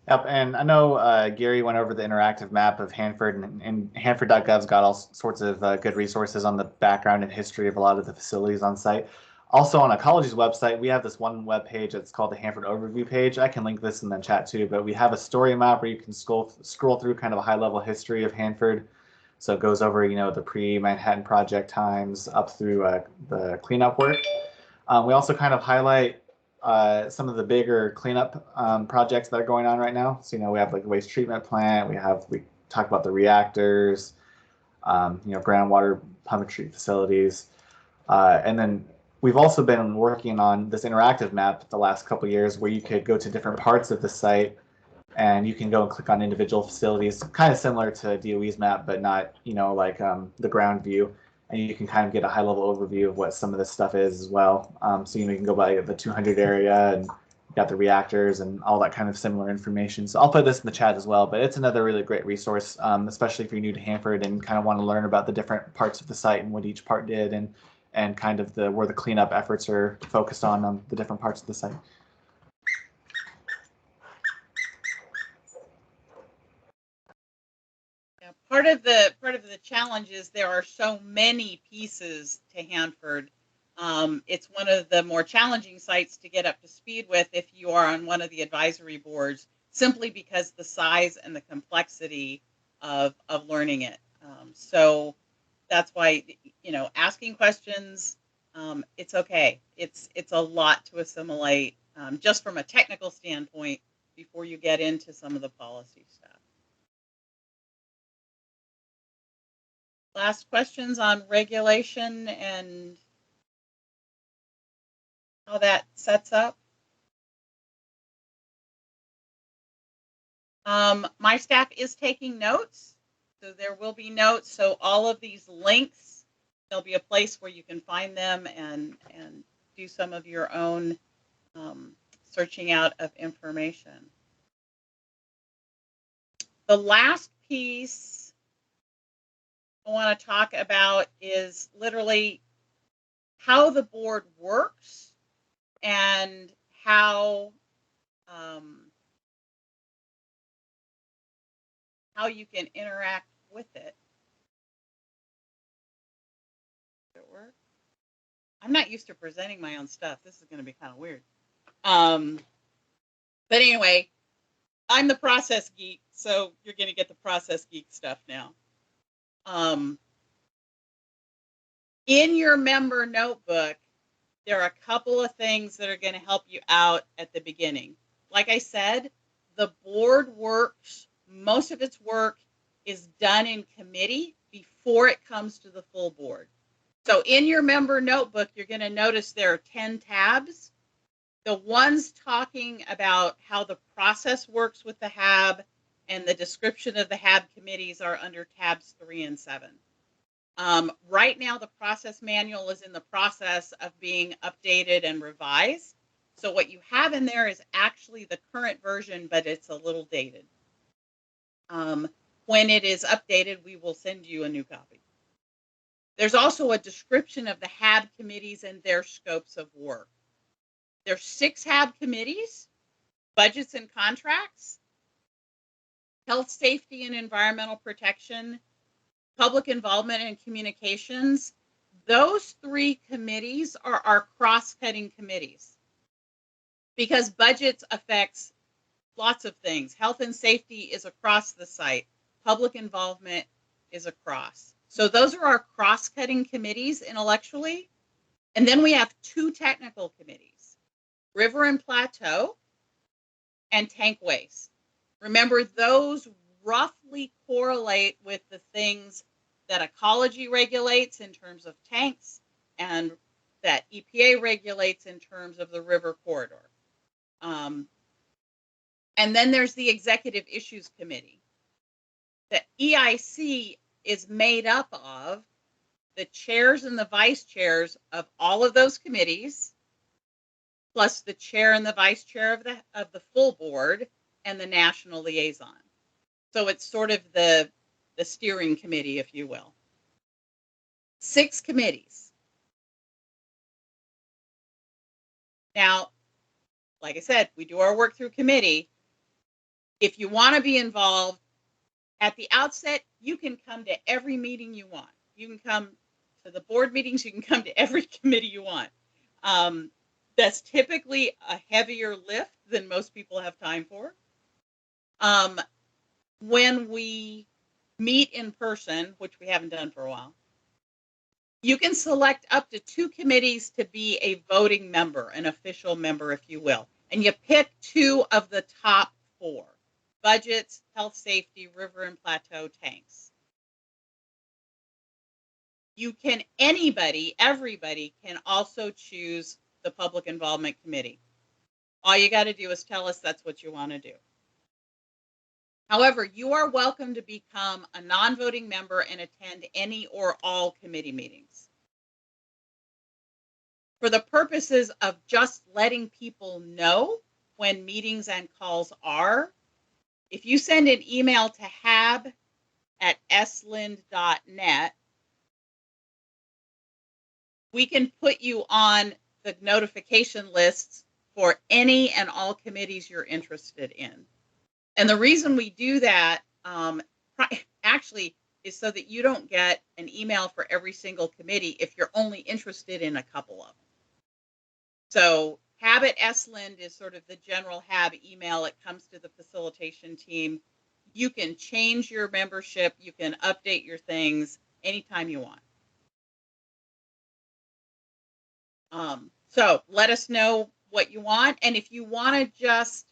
Yep, and I know Gary went over the interactive map of Hanford, and Hanford.gov's got all sorts of good resources on the background and history of a lot of the facilities on site. Also, on a college's website, we have this one web page that's called the Hanford Overview page. I can link this in the chat too, but we have a story map where you can scroll through kind of a high-level history of Hanford. So it goes over, you know, the pre-Manhattan Project times up through the cleanup work. We also kind of highlight some of the bigger cleanup projects that are going on right now. So, you know, we have like the waste treatment plant, we talk about the reactors, you know, groundwater pump and treat facilities. And then we've also been working on this interactive map the last couple of years where you could go to different parts of the site and you can go and click on individual facilities, kind of similar to DOE's map, but not, you know, like the ground view. And you can kind of get a high-level overview of what some of this stuff is as well. So, you know, you can go by the 200 area and you got the reactors and all that kind of similar information. So I'll put this in the chat as well, but it's another really great resource, especially if you're new to Hanford and kind of want to learn about the different parts of the site and what each part did and kind of where the cleanup efforts are focused on the different parts of the site. Part of the challenge is there are so many pieces to Hanford. It's one of the more challenging sites to get up to speed with if you are on one of the advisory boards, simply because the size and the complexity of learning it. So that's why, you know, asking questions, it's okay. It's a lot to assimilate just from a technical standpoint before you get into some of the policy stuff. Last questions on regulation and how that sets up. My staff is taking notes, so there will be notes. So all of these links, there'll be a place where you can find them and do some of your own searching out of information. The last piece I want to talk about is literally how the board works and how you can interact with it. Does it work? I'm not used to presenting my own stuff. This is going to be kind of weird. But anyway, I'm the process geek, so you're going to get the process geek stuff now. In your member notebook, there are a couple of things that are going to help you out at the beginning. Like I said, the board works, most of its work is done in committee before it comes to the full board. So in your member notebook, you're going to notice there are 10 tabs. The ones talking about how the process works with the HAB and the description of the HAB committees are under tabs 3 and 7. Right now, the process manual is in the process of being updated and revised. So what you have in there is actually the current version, but it's a little dated. When it is updated, we will send you a new copy. There's also a description of the HAB committees and their scopes of work. There's 6 HAB committees: budgets and contracts, health, safety, and environmental protection, public involvement and communications. Those 3 committees are our cross-cutting committees because budgets affects lots of things. Health and safety is across the site. Public involvement is across. So those are our cross-cutting committees intellectually. And then we have 2 technical committees, River and Plateau and Tank Waste. Remember, those roughly correlate with the things that ecology regulates in terms of tanks and that EPA regulates in terms of the river corridor. And then there's the Executive Issues Committee. The EIC is made up of the chairs and the vice chairs of all of those committees, plus the chair and the vice chair of the full board and the national liaison. So it's sort of the steering committee, if you will. 6 committees. Now, like I said, we do our work through committee. If you want to be involved at the outset, you can come to every meeting you want. You can come to the board meetings. You can come to every committee you want. That's typically a heavier lift than most people have time for. When we meet in person, which we haven't done for a while, you can select up to 2 committees to be a voting member, an official member, if you will. And you pick 2 of the top 4, budgets, health, safety, river and plateau, tanks. You can, everybody can also choose the public involvement committee. All you got to do is tell us that's what you want to do. However, you are welcome to become a non-voting member and attend any or all committee meetings. For the purposes of just letting people know when meetings and calls are, if you send an email to hab@eslind.net, we can put you on the notification lists for any and all committees you're interested in. And the reason we do that actually is so that you don't get an email for every single committee if you're only interested in a couple of them. So HAB@ESLIND is sort of the general HAB email. It comes to the facilitation team. You can change your membership. You can update your things anytime you want. So let us know what you want. And if you want to just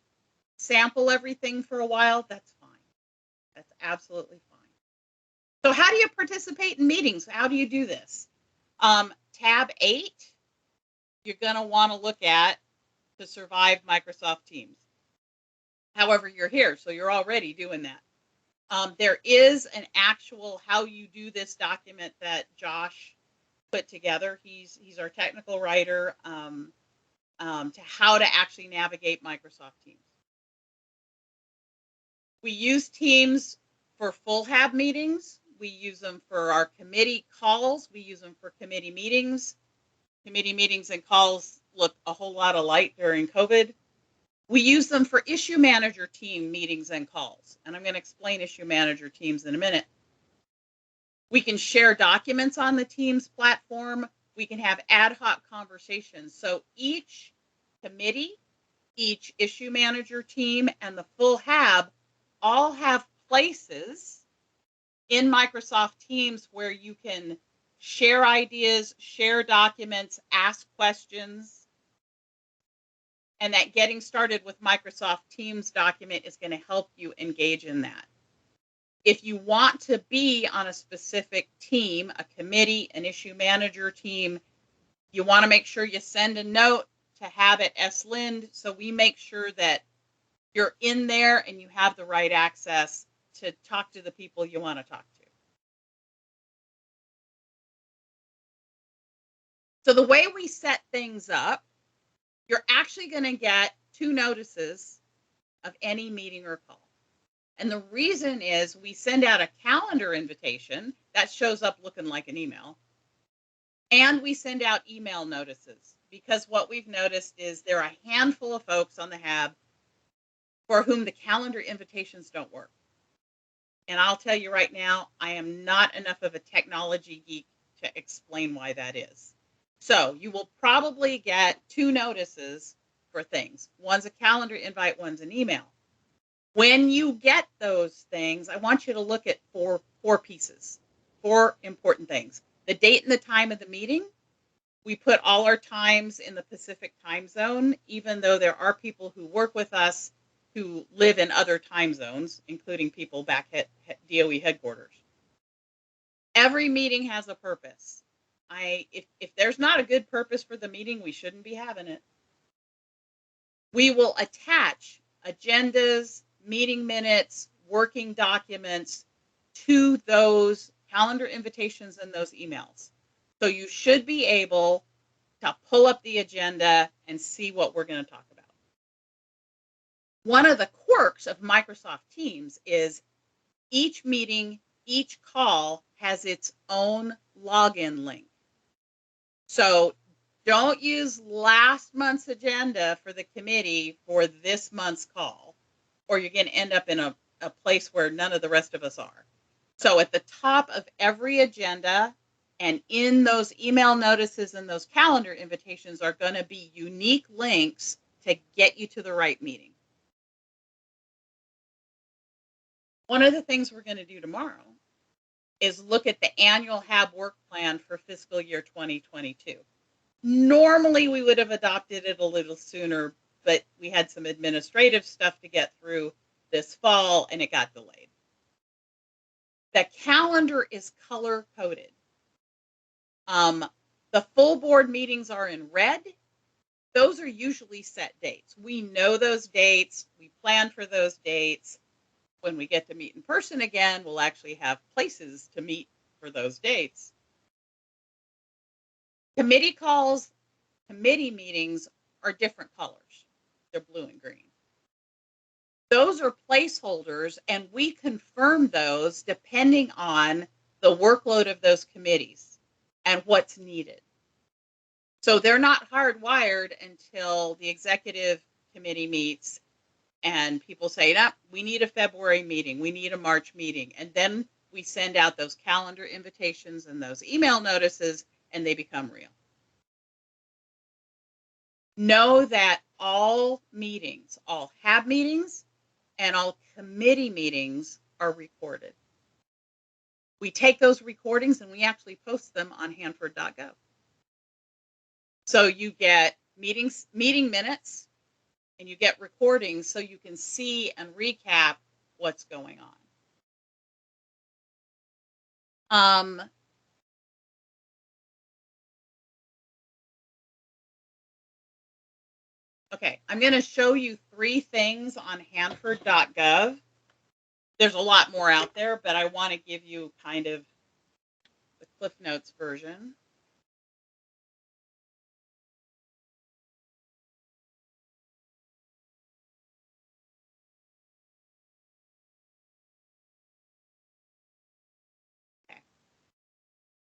sample everything for a while, that's fine. That's absolutely fine. So how do you participate in meetings? How do you do this? Tab 8, you're going to want to look at to survive Microsoft Teams. However, you're here, so you're already doing that. There is an actual how you do this document that Josh put together. He's our technical writer to how to actually navigate Microsoft Teams. We use Teams for full HAB meetings. We use them for our committee calls. We use them for committee meetings. Committee meetings and calls look a whole lot alike during COVID. We use them for issue manager team meetings and calls. And I'm going to explain issue manager teams in a minute. We can share documents on the Teams platform. We can have ad hoc conversations. So each committee, each issue manager team, and the full HAB all have places in Microsoft Teams where you can share ideas, share documents, ask questions. And that getting started with Microsoft Teams document is going to help you engage in that. If you want to be on a specific team, a committee, an issue manager team, you want to make sure you send a note to HAB@ESLIND so we make sure that you're in there and you have the right access to talk to the people you want to talk to. So the way we set things up, you're actually going to get 2 notices of any meeting or call. And the reason is we send out a calendar invitation that shows up looking like an email. And we send out email notices because what we've noticed is there are a handful of folks on the HAB for whom the calendar invitations don't work. And I'll tell you right now, I am not enough of a technology geek to explain why that is. So you will probably get 2 notices for things. One's a calendar invite, one's an email. When you get those things, I want you to look at four pieces, 4 important things. The date and the time of the meeting. We put all our times in the Pacific time zone, even though there are people who work with us who live in other time zones, including people back at DOE headquarters. Every meeting has a purpose. If there's not a good purpose for the meeting, we shouldn't be having it. We will attach agendas, meeting minutes, working documents to those calendar invitations and those emails. So you should be able to pull up the agenda and see what we're going to talk about. One of the quirks of Microsoft Teams is each meeting, each call has its own login link. So don't use last month's agenda for the committee for this month's call, or you're going to end up in a place where none of the rest of us are. So at the top of every agenda and in those email notices and those calendar invitations are going to be unique links to get you to the right meeting. One of the things we're going to do tomorrow is look at the annual HAB work plan for fiscal year 2022. Normally, we would have adopted it a little sooner, but we had some administrative stuff to get through this fall, and it got delayed. The calendar is color-coded. The full board meetings are in red. Those are usually set dates. We know those dates. We plan for those dates. When we get to meet in person again, we'll actually have places to meet for those dates. Committee calls, committee meetings are different colors. They're blue and green. Those are placeholders, and we confirm those depending on the workload of those committees and what's needed. So they're not hardwired until the executive committee meets and people say, no, we need a February meeting, we need a March meeting. And then we send out those calendar invitations and those email notices, and they become real. Know that all meetings, all HAB meetings and all committee meetings are recorded. We take those recordings and we actually post them on Hanford.gov. So you get meeting minutes, and you get recordings so you can see and recap what's going on. Okay, I'm going to show you 3 things on Hanford.gov. There's a lot more out there, but I want to give you kind of the Cliff Notes version.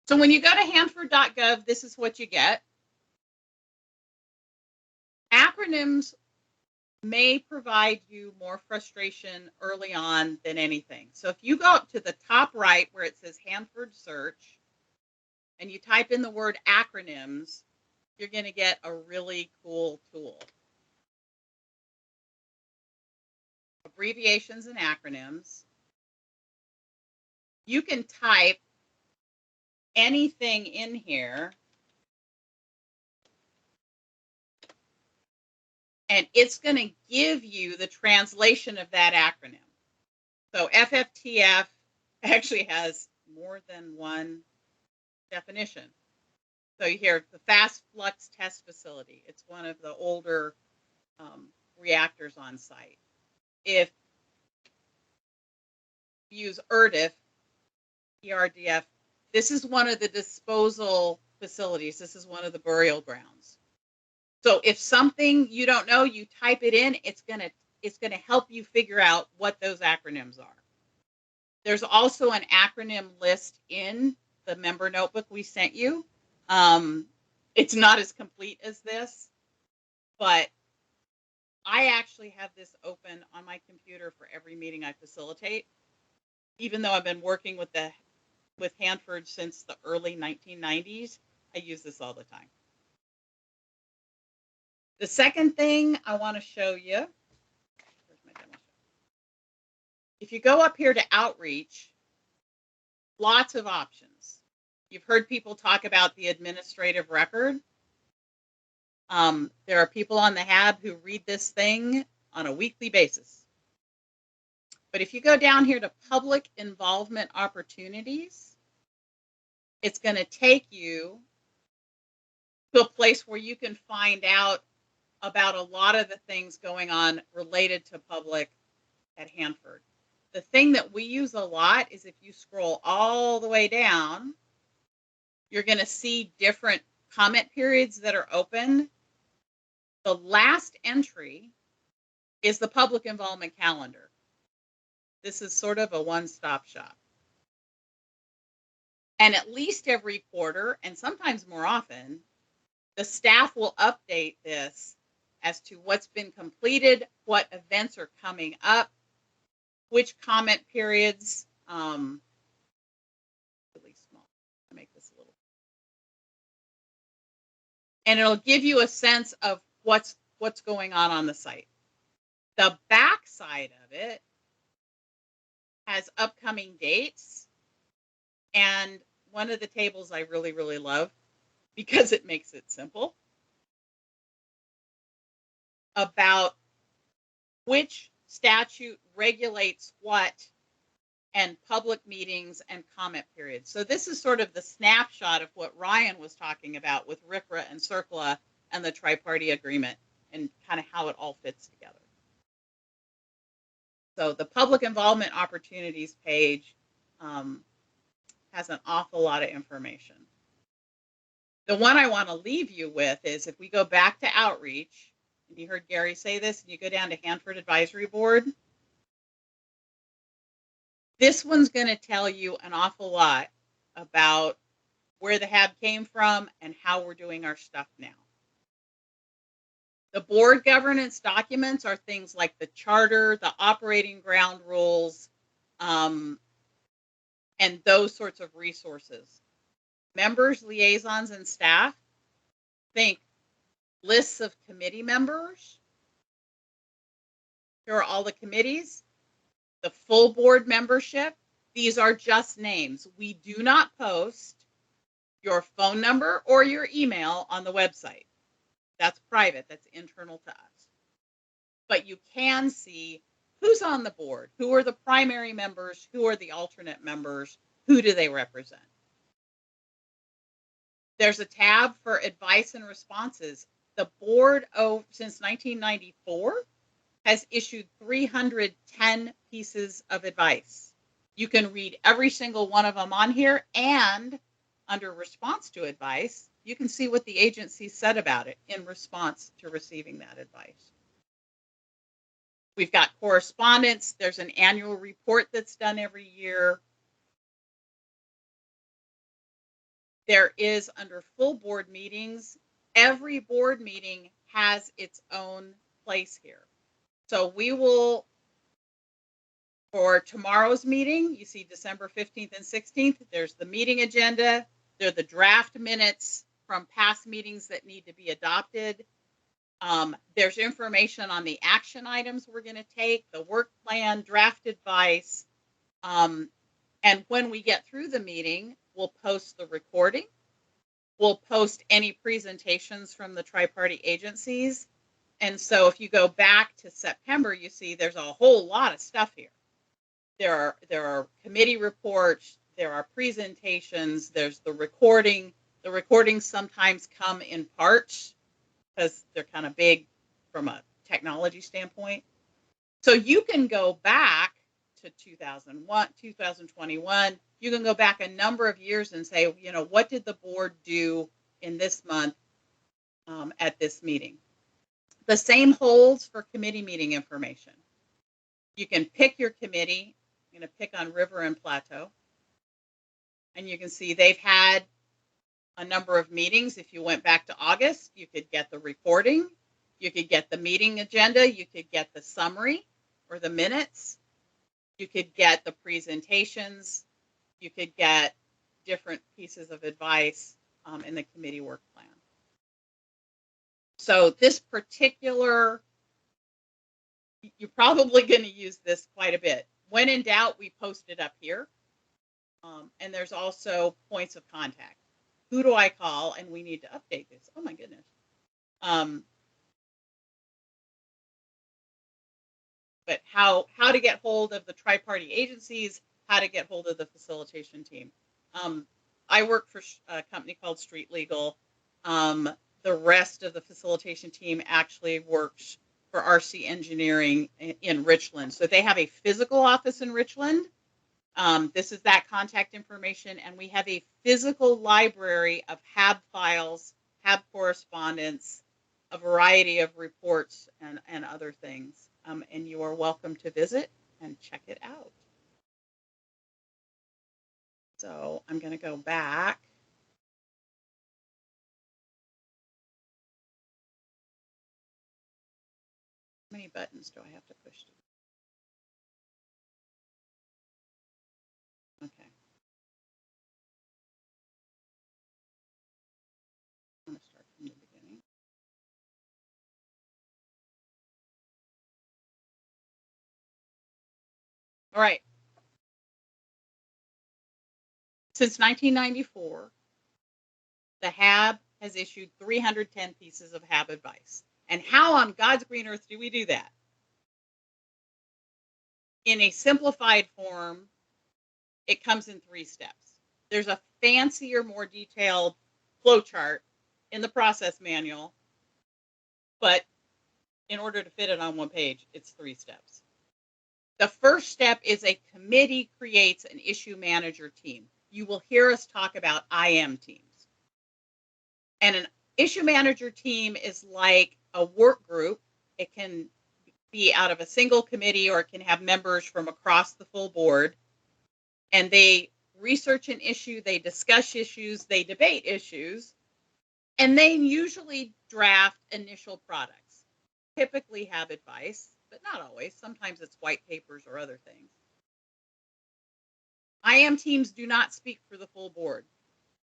So when you go to Hanford.gov, this is what you get. Acronyms may provide you more frustration early on than anything. So if you go up to the top right where it says Hanford Search and you type in the word acronyms, you're going to get a really cool tool. Abbreviations and Acronyms. You can type anything in here and it's going to give you the translation of that acronym. So FFTF actually has more than one definition. So you hear the Fast Flux Test Facility. It's one of the older reactors on site. If you use ERDF, ERDF, this is one of the disposal facilities. This is one of the burial grounds. So if something you don't know, you type it in, it's gonna help you figure out what those acronyms are. There's also an acronym list in the member notebook we sent you. It's not as complete as this, but I actually have this open on my computer for every meeting I facilitate, even though I've been working with Hanford since the early 1990s. I use this all the time. The second thing I want to show you, where's my demo? If you go up here to outreach, lots of options. You've heard people talk about the administrative record. There are people on the HAB who read this thing on a weekly basis. But if you go down here to public involvement opportunities, it's going to take you to a place where you can find out about a lot of the things going on related to public at Hanford. The thing that we use a lot is if you scroll all the way down, you're going to see different comment periods that are open. The last entry is the public involvement calendar. This is sort of a one-stop shop. And at least every quarter, and sometimes more often, the staff will update this as to what's been completed, what events are coming up, which comment periods, really small. I'll make this a little. And it'll give you a sense of what's going on the site. The back side of it has upcoming dates. And one of the tables I really, really love because it makes it simple about which statute regulates what and public meetings and comment periods. So this is sort of the snapshot of what Ryan was talking about with RCRA and CERCLA and the tri-party agreement and kind of how it all fits together. So the public involvement opportunities page has an awful lot of information. The one I want to leave you with is if we go back to outreach, and you heard Gary say this, and you go down to Hanford Advisory Board, this one's going to tell you an awful lot about where the HAB came from and how we're doing our stuff now. The board governance documents are things like the charter, the operating ground rules, and those sorts of resources. Members, liaisons, and staff, think lists of committee members. Here are all the committees, the full board membership. These are just names. We do not post your phone number or your email on the website. That's private, that's internal to us. But you can see who's on the board, who are the primary members, who are the alternate members, who do they represent. There's a tab for advice and responses. The board, since 1994, has issued 310 pieces of advice. You can read every single one of them on here, and under response to advice, you can see what the agency said about it in response to receiving that advice. We've got correspondence. There's an annual report that's done every year. There is, under full board meetings, every board meeting has its own place here. So we will, for tomorrow's meeting, you see December 15th and 16th, there's the meeting agenda. There are the draft minutes from past meetings that need to be adopted. There's information on the action items we're going to take, the work plan, draft advice. And when we get through the meeting, we'll post the recording. We'll post any presentations from the tri-party agencies. And so if you go back to September, you see there's a whole lot of stuff here. There are committee reports, there are presentations, there's the recording. The recordings sometimes come in parts because they're kind of big from a technology standpoint. So you can go back to 2001, 2021. You can go back a number of years and say, you know, what did the board do in this month at this meeting? The same holds for committee meeting information. You can pick your committee. I'm going to pick on River and Plateau. And you can see they've had a number of meetings. If you went back to August, you could get the recording. You could get the meeting agenda. You could get the summary or the minutes. You could get the presentations. You could get different pieces of advice in the committee work plan. So this particular, you're probably going to use this quite a bit. When in doubt, we post it up here. And there's also points of contact. Who do I call? And we need to update this. Oh my goodness. But how to get hold of the tri-party agencies, how to get hold of the facilitation team. I work for a company called Street Legal. The rest of the facilitation team actually works for RC Engineering in Richland. So they have a physical office in Richland. This is that contact information, and we have a physical library of HAB files, HAB correspondence, a variety of reports and other things. And you are welcome to visit and check it out. So I'm going to go back. How many buttons do I have to push? Okay. I'm going to start from the beginning. All right. Since 1994, the HAB has issued 310 pieces of HAB advice. And how on God's green earth do we do that? In a simplified form, it comes in 3 steps. There's a fancier, more detailed flow chart in the process manual, but in order to fit it on one page, it's 3 steps. The first step is a committee creates an issue manager team. You will hear us talk about IM teams. And an issue manager team is like a work group. It can be out of a single committee, or it can have members from across the full board. And they research an issue, they discuss issues, they debate issues, and they usually draft initial products. Typically have advice, but not always. Sometimes it's white papers or other things. IM teams do not speak for the full board.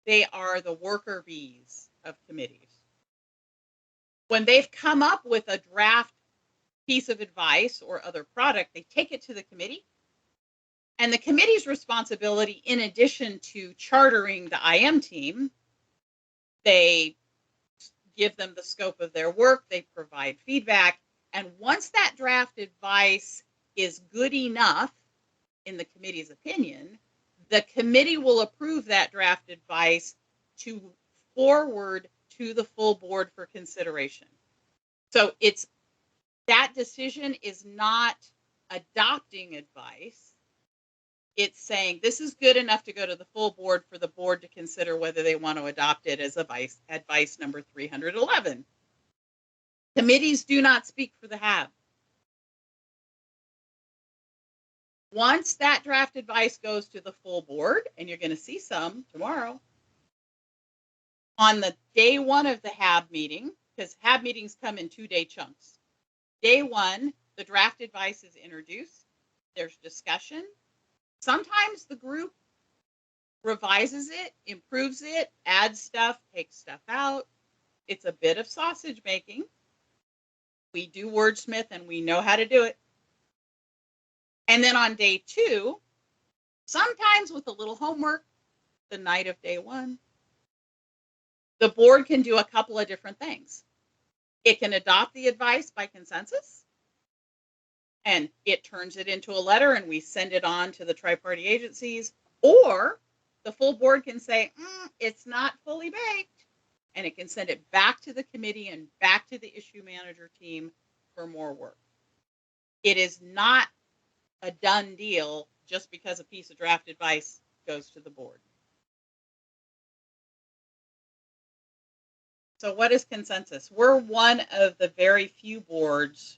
They are the worker bees of committees. When they've come up with a draft piece of advice or other product, they take it to the committee. And the committee's responsibility, in addition to chartering the IM team, they give them the scope of their work, they provide feedback, and once that draft advice is good enough, in the committee's opinion, the committee will approve that draft advice to forward to the full board for consideration. So that decision is not adopting advice. It's saying this is good enough to go to the full board for the board to consider whether they want to adopt it as advice number 311. Committees do not speak for the HAB. Once that draft advice goes to the full board, and you're going to see some tomorrow, on the day 1 of the HAB meeting, because HAB meetings come in 2-day chunks. Day 1, the draft advice is introduced. There's discussion. Sometimes the group revises it, improves it, adds stuff, takes stuff out. It's a bit of sausage making. We do wordsmith and we know how to do it. And then on day 2, sometimes with a little homework, the night of day 1, the board can do a couple of different things. It can adopt the advice by consensus, and it turns it into a letter and we send it on to the tri-party agencies, or the full board can say, it's not fully baked, and it can send it back to the committee and back to the issue manager team for more work. It is not a done deal just because a piece of draft advice goes to the board. So what is consensus? We're one of the very few boards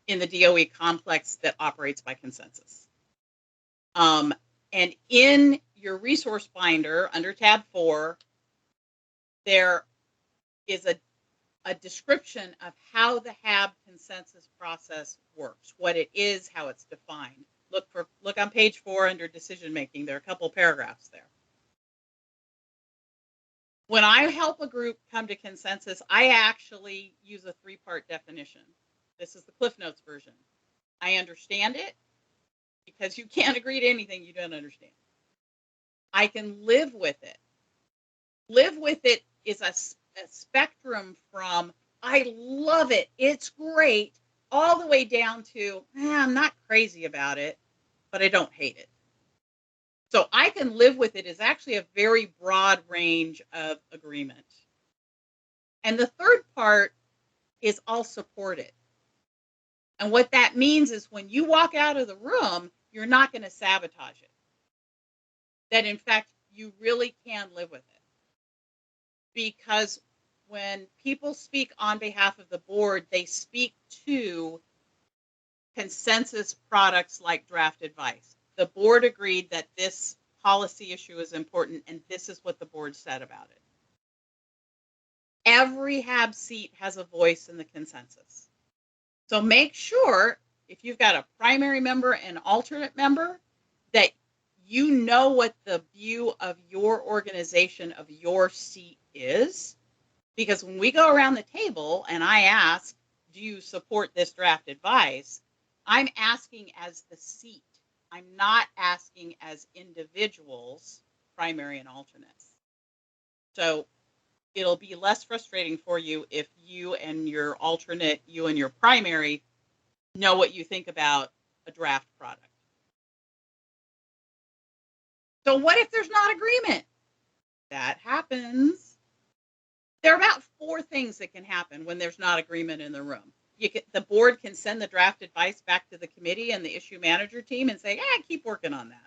in the DOE complex that operates by consensus. And in your resource binder under tab 4, there is a description of how the HAB consensus process works, what it is, how it's defined. Look on page 4 under decision making. There are a couple paragraphs there. When I help a group come to consensus, I actually use a 3-part definition. This is the Cliff Notes version. I understand it, because you can't agree to anything you don't understand. I can live with it. Live with it is a spectrum from I love it, it's great, all the way down to I'm not crazy about it, but I don't hate it. So I can live with it is actually a very broad range of agreement. And the third part is I'll support it. And what that means is when you walk out of the room, you're not going to sabotage it. That in fact, you really can live with it. Because when people speak on behalf of the board, they speak to consensus products like draft advice. The board agreed that this policy issue is important, and this is what the board said about it. Every HAB seat has a voice in the consensus. So make sure, if you've got a primary member and alternate member, that you know what the view of your organization, of your seat is. Because when we go around the table and I ask, do you support this draft advice? I'm asking as the seat. I'm not asking as individuals, primary and alternates. So it'll be less frustrating for you if you and your alternate, you and your primary know what you think about a draft product. So what if there's not agreement? That happens. There are about 4 things that can happen when there's not agreement in the room. The board can send the draft advice back to the committee and the issue manager team and say, keep working on that.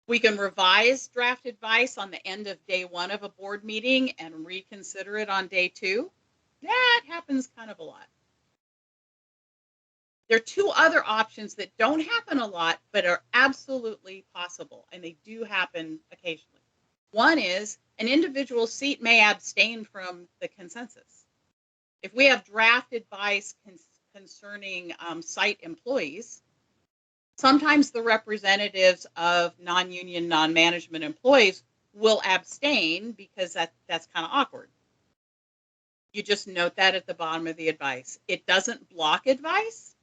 We can revise draft advice on the end of day 1 of a board meeting and reconsider it on day 2. That happens kind of a lot. There are 2 other options that don't happen a lot, but are absolutely possible, and they do happen occasionally. One is an individual seat may abstain from the consensus. If we have draft advice concerning site employees, sometimes the representatives of non-union, non-management employees will abstain because that's kind of awkward. You just note that at the bottom of the advice. It doesn't block advice.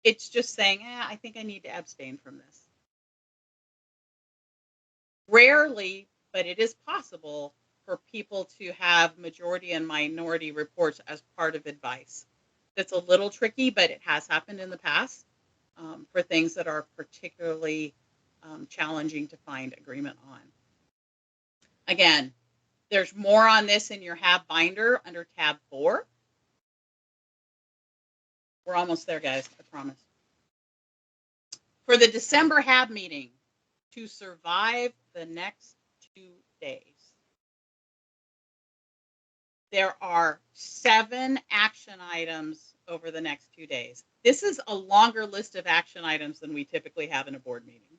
It's just saying, I think I need to abstain from this. Rarely, but it is possible for people to have majority and minority reports as part of advice. That's a little tricky, but it has happened in the past for things that are particularly challenging to find agreement on. Again, there's more on this in your HAB binder under tab 4. We're almost there, guys, I promise. For the December HAB meeting, to survive the next 2 days, there are 7 action items over the next 2 days. This is a longer list of action items than we typically have in a board meeting.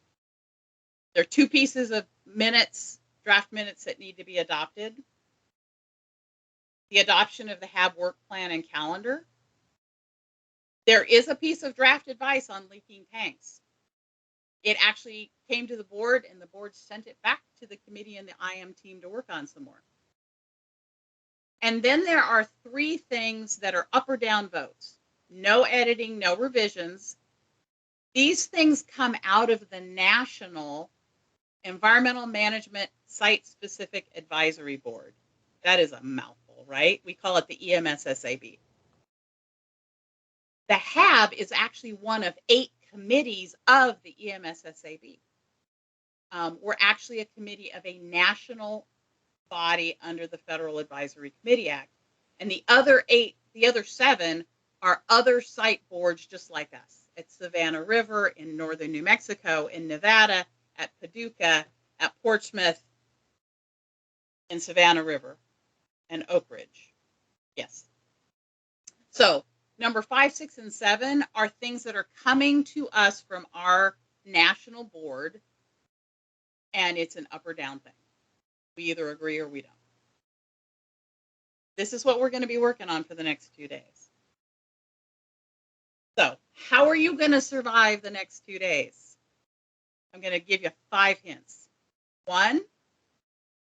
There are 2 pieces of minutes, draft minutes that need to be adopted. The adoption of the HAB work plan and calendar. There is a piece of draft advice on leaking tanks. It actually came to the board and the board sent it back to the committee and the IM team to work on some more. And then there are 3 things that are up or down votes. No editing, no revisions. These things come out of the National Environmental Management Site-Specific Advisory Board. That is a mouthful, right? We call it the EMSSAB. The HAB is actually one of 8 committees of the EMSSAB. We're actually a committee of a national body under the Federal Advisory Committee Act. And the other 7 are other site boards just like us. At Savannah River, in northern New Mexico, in Nevada, at Paducah, at Portsmouth, in Savannah River, and Oak Ridge. Yes. So number 5, 6, and 7 are things that are coming to us from our national board, and it's an up or down thing. We either agree or we don't. This is what we're going to be working on for the next 2 days. So how are you going to survive the next 2 days? I'm going to give you 5 hints. 1,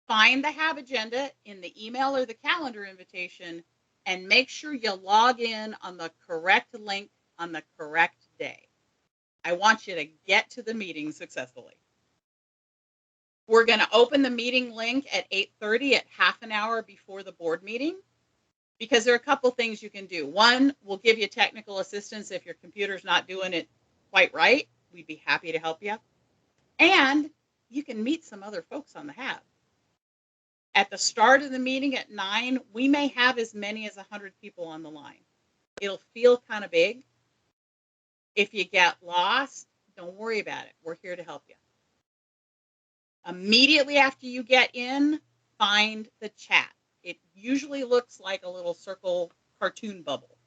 find the HAB agenda in the email or the calendar invitation and make sure you log in on the correct link on the correct day. I want you to get to the meeting successfully. We're going to open the meeting link at 8:30 at half an hour before the board meeting, because there are a couple things you can do. One, we'll give you technical assistance if your computer's not doing it quite right. We'd be happy to help you. And you can meet some other folks on the HAB. At the start of the meeting at 9, we may have as many as 100 people on the line. It'll feel kind of big. If you get lost, don't worry about it. We're here to help you. Immediately after you get in, find the chat. It usually looks like a little circle cartoon bubble.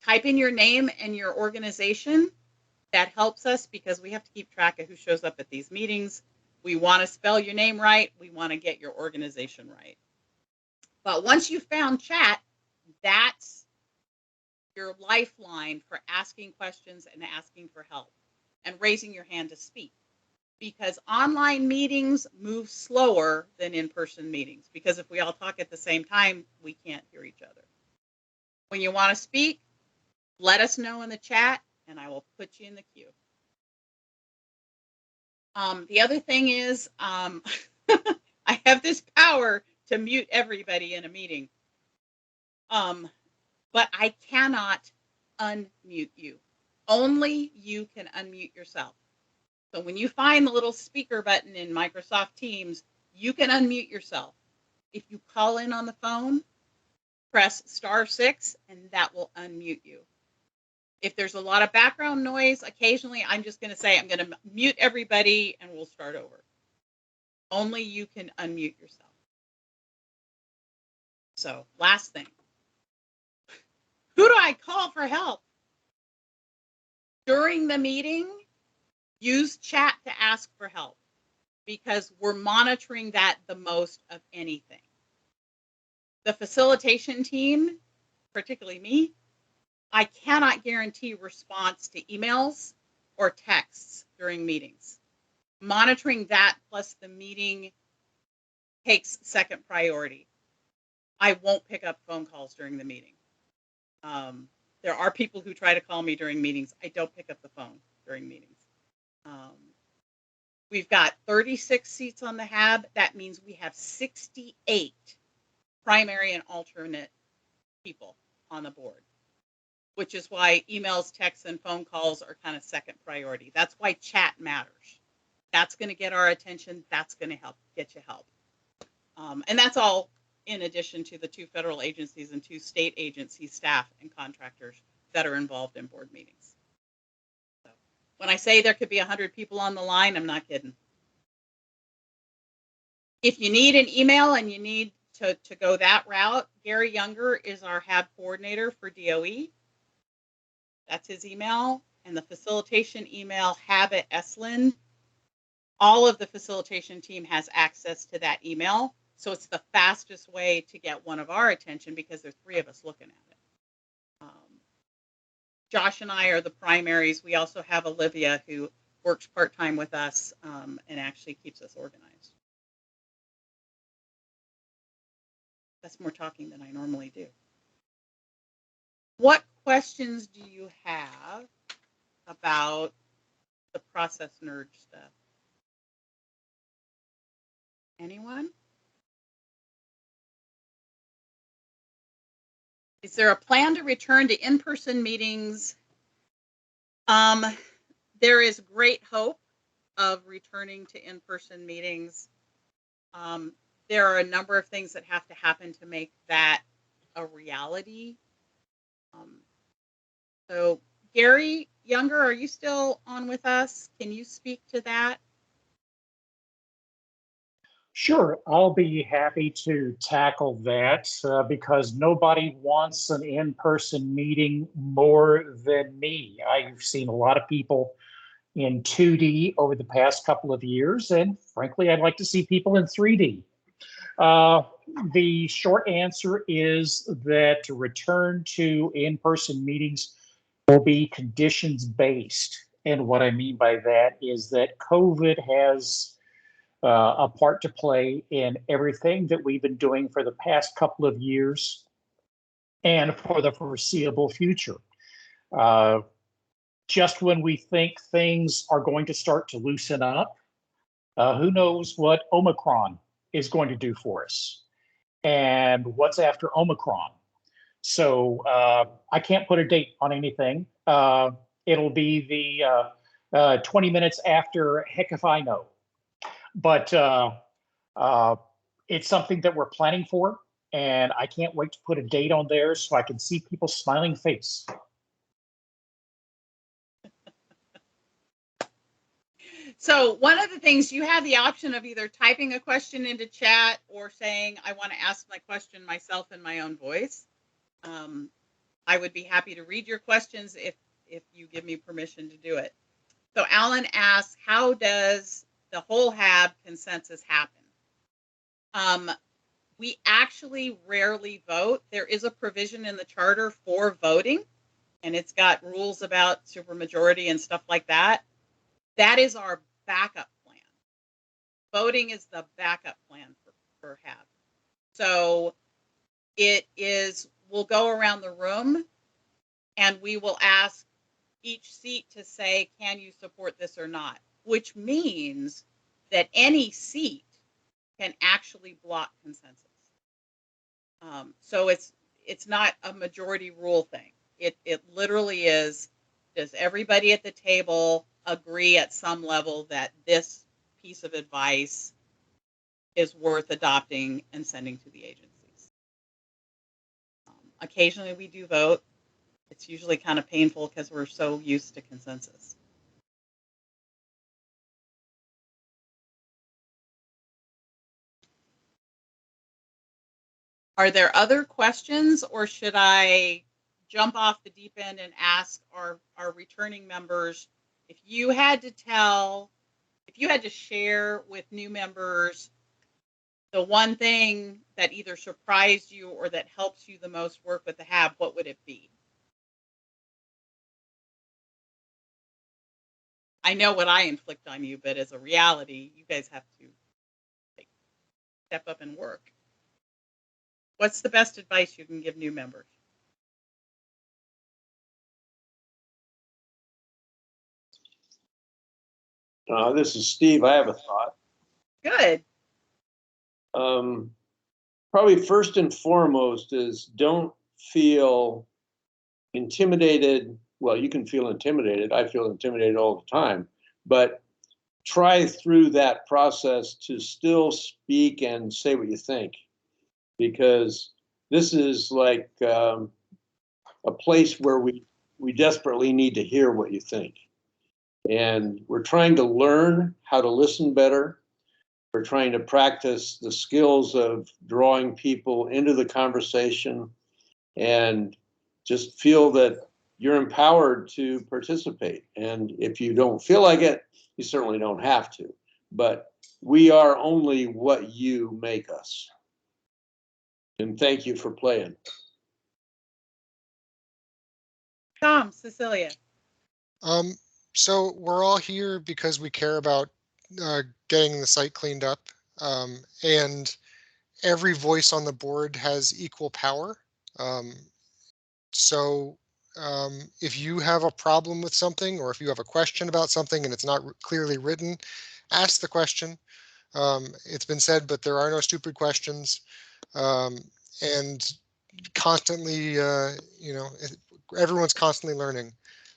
Type in your name and your organization. That helps us because we have to keep track of who shows up at these meetings. We want to spell your name right. We want to get your organization right. But once you've found chat, that's your lifeline for asking questions and asking for help and raising your hand to speak. Because online meetings move slower than in-person meetings. Because if we all talk at the same time, we can't hear each other. When you want to speak, let us know in the chat and I will put you in the queue. The other thing is, I have this power to mute everybody in a meeting. But I cannot unmute you. Only you can unmute yourself. So when you find the little speaker button in Microsoft Teams, you can unmute yourself. If you call in on the phone, press *6 and that will unmute you. If there's a lot of background noise, occasionally I'm just going to say I'm going to mute everybody and we'll start over. Only you can unmute yourself. So last thing. Who do I call for help? During the meeting, use chat to ask for help because we're monitoring that the most of anything. The facilitation team, particularly me, I cannot guarantee response to emails or texts during meetings. Monitoring that plus the meeting takes second priority. I won't pick up phone calls during the meeting. There are people who try to call me during meetings. I don't pick up the phone during meetings. We've got 36 seats on the HAB. That means we have 68 primary and alternate people on the board, which is why emails, texts, and phone calls are kind of second priority. That's why chat matters. That's going to get our attention. That's going to help get you help. And that's all in addition to the 2 federal agencies and 2 state agencies, staff and contractors that are involved in board meetings. So when I say there could be 100 people on the line, I'm not kidding. If you need an email and you need to go that route, Gary Younger is our HAB coordinator for DOE. That's his email. And the facilitation email, hab@eslin. All of the facilitation team has access to that email. So it's the fastest way to get one of our attention because there are 3 of us looking at it. Josh and I are the primaries. We also have Olivia who works part-time with us and actually keeps us organized. That's more talking than I normally do. What questions do you have about the process nerd stuff? Anyone? Is there a plan to return to in-person meetings? There is great hope of returning to in-person meetings. There are a number of things that have to happen to make that a reality. So Gary Younger, are you still on with us? Can you speak to that? Sure, I'll be happy to tackle that because nobody wants an in-person meeting more than me. I've seen a lot of people in 2D over the past couple of years, and frankly, I'd like to see people in 3D. The short answer is that to return to in-person meetings will be conditions-based. And what I mean by that is that COVID has a part to play in everything that we've been doing for the past couple of years and for the foreseeable future. just when we think things are going to start to loosen up, who knows what Omicron is going to do for us and what's after Omicron. So I can't put a date on anything. It'll be the 20 minutes after heck if I know. But it's something that we're planning for, and I can't wait to put a date on there so I can see people's smiling face. So one of the things, you have the option of either typing a question into chat or saying, I want to ask my question myself in my own voice. I would be happy to read your questions if you give me permission to do it. So Alan asks, how does the whole HAB consensus happen? We actually rarely vote. There is a provision in the charter for voting, and it's got rules about supermajority and stuff like that. That is our backup plan. Voting is the backup plan for HAB. So it is, we'll go around the room and we will ask each seat to say, can you support this or not? Which means that any seat can actually block consensus. So it's not a majority rule thing. It literally is, does everybody at the table agree at some level that this piece of advice is worth adopting and sending to the agencies? Occasionally we do vote. It's usually kind of painful because we're so used to consensus. Are there other questions, or should I jump off the deep end and ask our returning members, if you had to share with new members the one thing that either surprised you or that helps you the most work with the HAB, what would it be? I know what I inflict on you, but as a reality, you guys have to step up and work. What's the best advice you can give new members? This is Steve. I have a thought. Good. Probably first and foremost is don't feel intimidated. Well, you can feel intimidated. I feel intimidated all the time, but try through that process to still speak and say what you think, because this is like a place where we desperately need to hear what you think. And we're trying to learn how to listen better. We're trying to practice the skills of drawing people into the conversation, and just feel that you're empowered to participate. And if you don't feel like it, you certainly don't have to. But we are only what you make us. And thank you for playing. Tom, Cecilia. So we're all here because we care about getting the site cleaned up, and every voice on the board has equal power. So if you have a problem with something, or if you have a question about something and it's not clearly written, ask the question. It's been said, but there are no stupid questions. And constantly, everyone's constantly learning.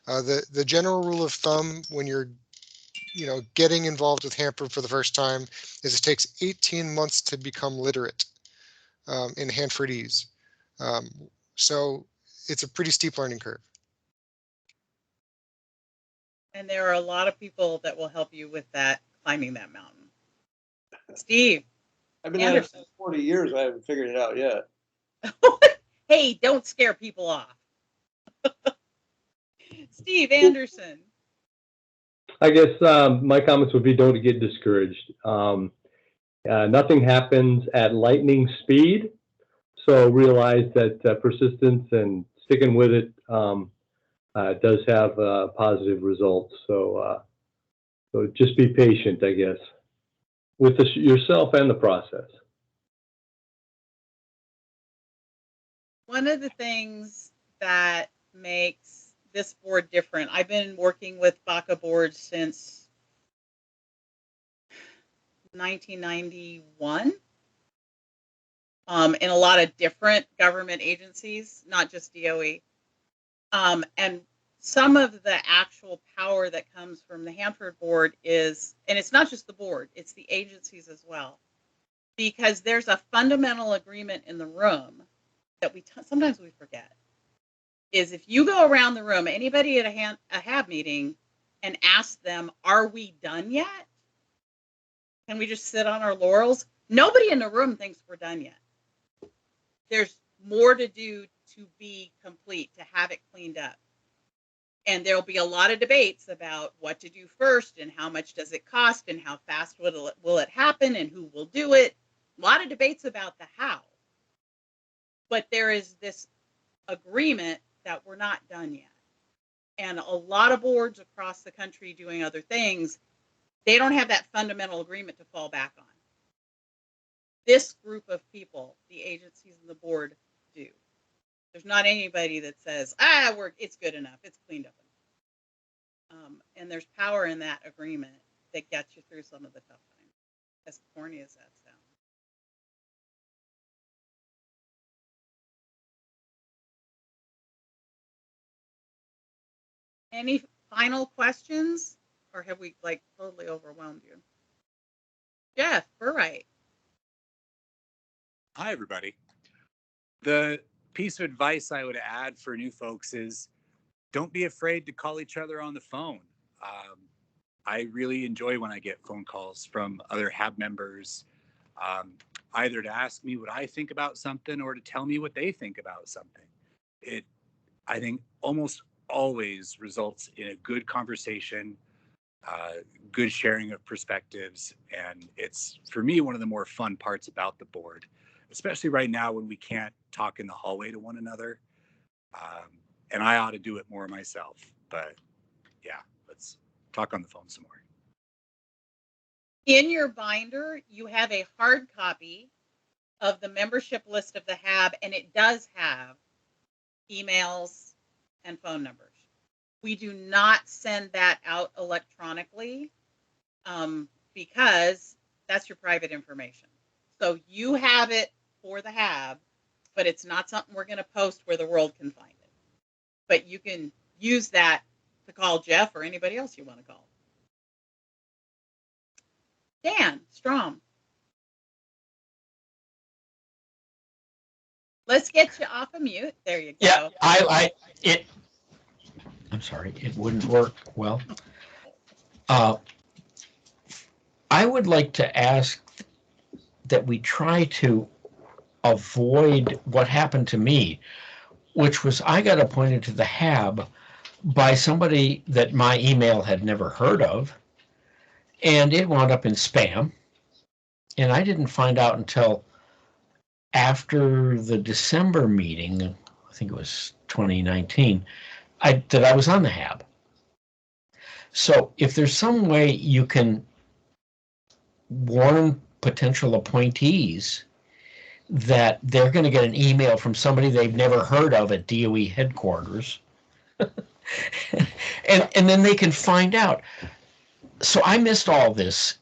The general rule of thumb when you're getting involved with Hanford for the first time is it takes 18 months to become literate in Hanfordese. So it's a pretty steep learning curve. And there are a lot of people that will help you with that, climbing that mountain. Steve. I've been at it for 40 years. I haven't figured it out yet. Hey, don't scare people off. Steve Anderson. I guess my comments would be don't get discouraged. Nothing happens at lightning speed. So realize that persistence and sticking with it does have positive results. So just be patient, I guess, with yourself and the process. One of the things that makes this board different. I've been working with BACA boards since 1991 in a lot of different government agencies, not just DOE. And some of the actual power that comes from the Hanford board is, and it's not just the board, it's the agencies as well. Because there's a fundamental agreement in the room that sometimes we forget. Is if you go around the room, anybody at a HAB meeting, and ask them, are we done yet? Can we just sit on our laurels? Nobody in the room thinks we're done yet. There's more to do to be complete, to have it cleaned up. And there'll be a lot of debates about what to do first and how much does it cost and how fast will it happen and who will do it. A lot of debates about the how. But there is this agreement that we're not done yet. And a lot of boards across the country doing other things, they don't have that fundamental agreement to fall back on. This group of people, the agencies and the board, do. There's not anybody that says, it's good enough, it's cleaned up enough. And there's power in that agreement that gets you through some of the tough times, as corny as that sounds. Any final questions, or have we totally overwhelmed you? Jeff, we're right. Hi, everybody. The piece of advice I would add for new folks is don't be afraid to call each other on the phone. I really enjoy when I get phone calls from other HAB members, either to ask me what I think about something or to tell me what they think about something. I think, almost always results in a good conversation, good sharing of perspectives, and it's, for me, one of the more fun parts about the board, especially right now when we can't talk in the hallway to one another. And I ought to do it more myself, but yeah, let's talk on the phone some more. In your binder, you have a hard copy of the membership list of the HAB, and it does have emails and phone numbers. We do not send that out electronically because that's your private information. So you have it for the HAB, but it's not something we're going to post where the world can find it. But you can use that to call Jeff or anybody else you want to call. Dan Strom. Let's get you off of mute. There you go. Yeah, I'm sorry, it wouldn't work well. I would like to ask that we try to avoid what happened to me, which was I got appointed to the HAB by somebody that my email had never heard of, and it wound up in spam. And I didn't find out until after the December meeting, I think it was 2019, that I was on the HAB. So if there's some way you can warn potential appointees that they're going to get an email from somebody they've never heard of at DOE headquarters, and then they can find out. So I missed all this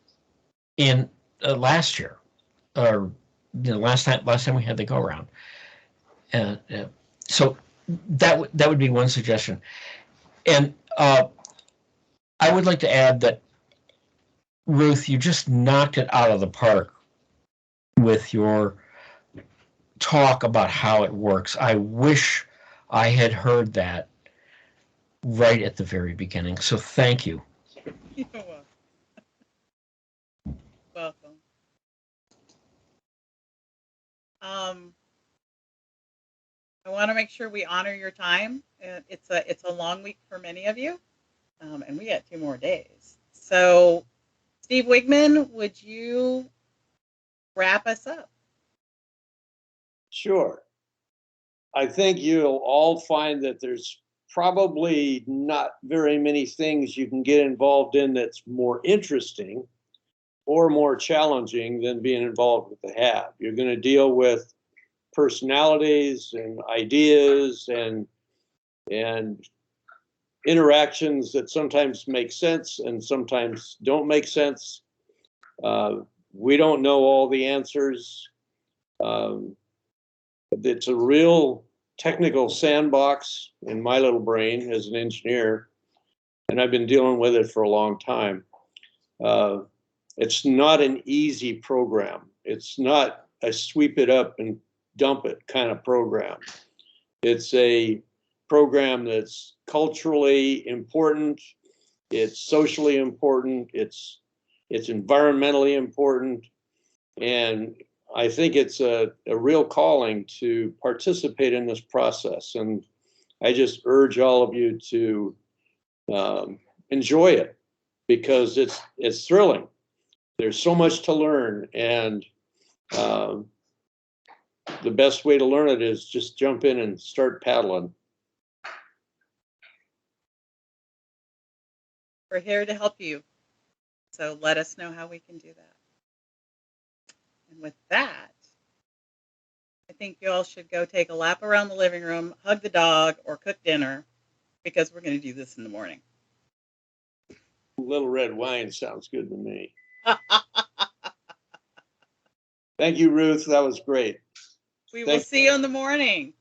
in last year, or last time we had the go around, and so that would be one suggestion. And I would like to add that, Ruth, you just knocked it out of the park with your talk about how it works. I wish I had heard that right at the very beginning. So thank you. You're welcome. Welcome. I want to make sure we honor your time. It's a long week for many of you, and we got 2 more days. So, Steve Wigman, would you wrap us up? Sure. I think you'll all find that there's probably not very many things you can get involved in that's more interesting or more challenging than being involved with the HAB. You're going to deal with personalities and ideas and interactions that sometimes make sense and sometimes don't make sense. We don't know all the answers. It's a real technical sandbox in my little brain as an engineer, and I've been dealing with it for a long time. It's not an easy program. It's not a sweep it up and dump it kind of program. It's a program that's culturally important, it's socially important, it's environmentally important, and I think it's a real calling to participate in this process. And I just urge all of you to enjoy it, because it's thrilling. There's so much to learn, and the best way to learn it is just jump in and start paddling. We're here to help you. So let us know how we can do that. And with that, I think you all should go take a lap around the living room, hug the dog, or cook dinner, because we're going to do this in the morning. Little red wine sounds good to me. Thank you, Ruth. That was great. We will see you in the morning.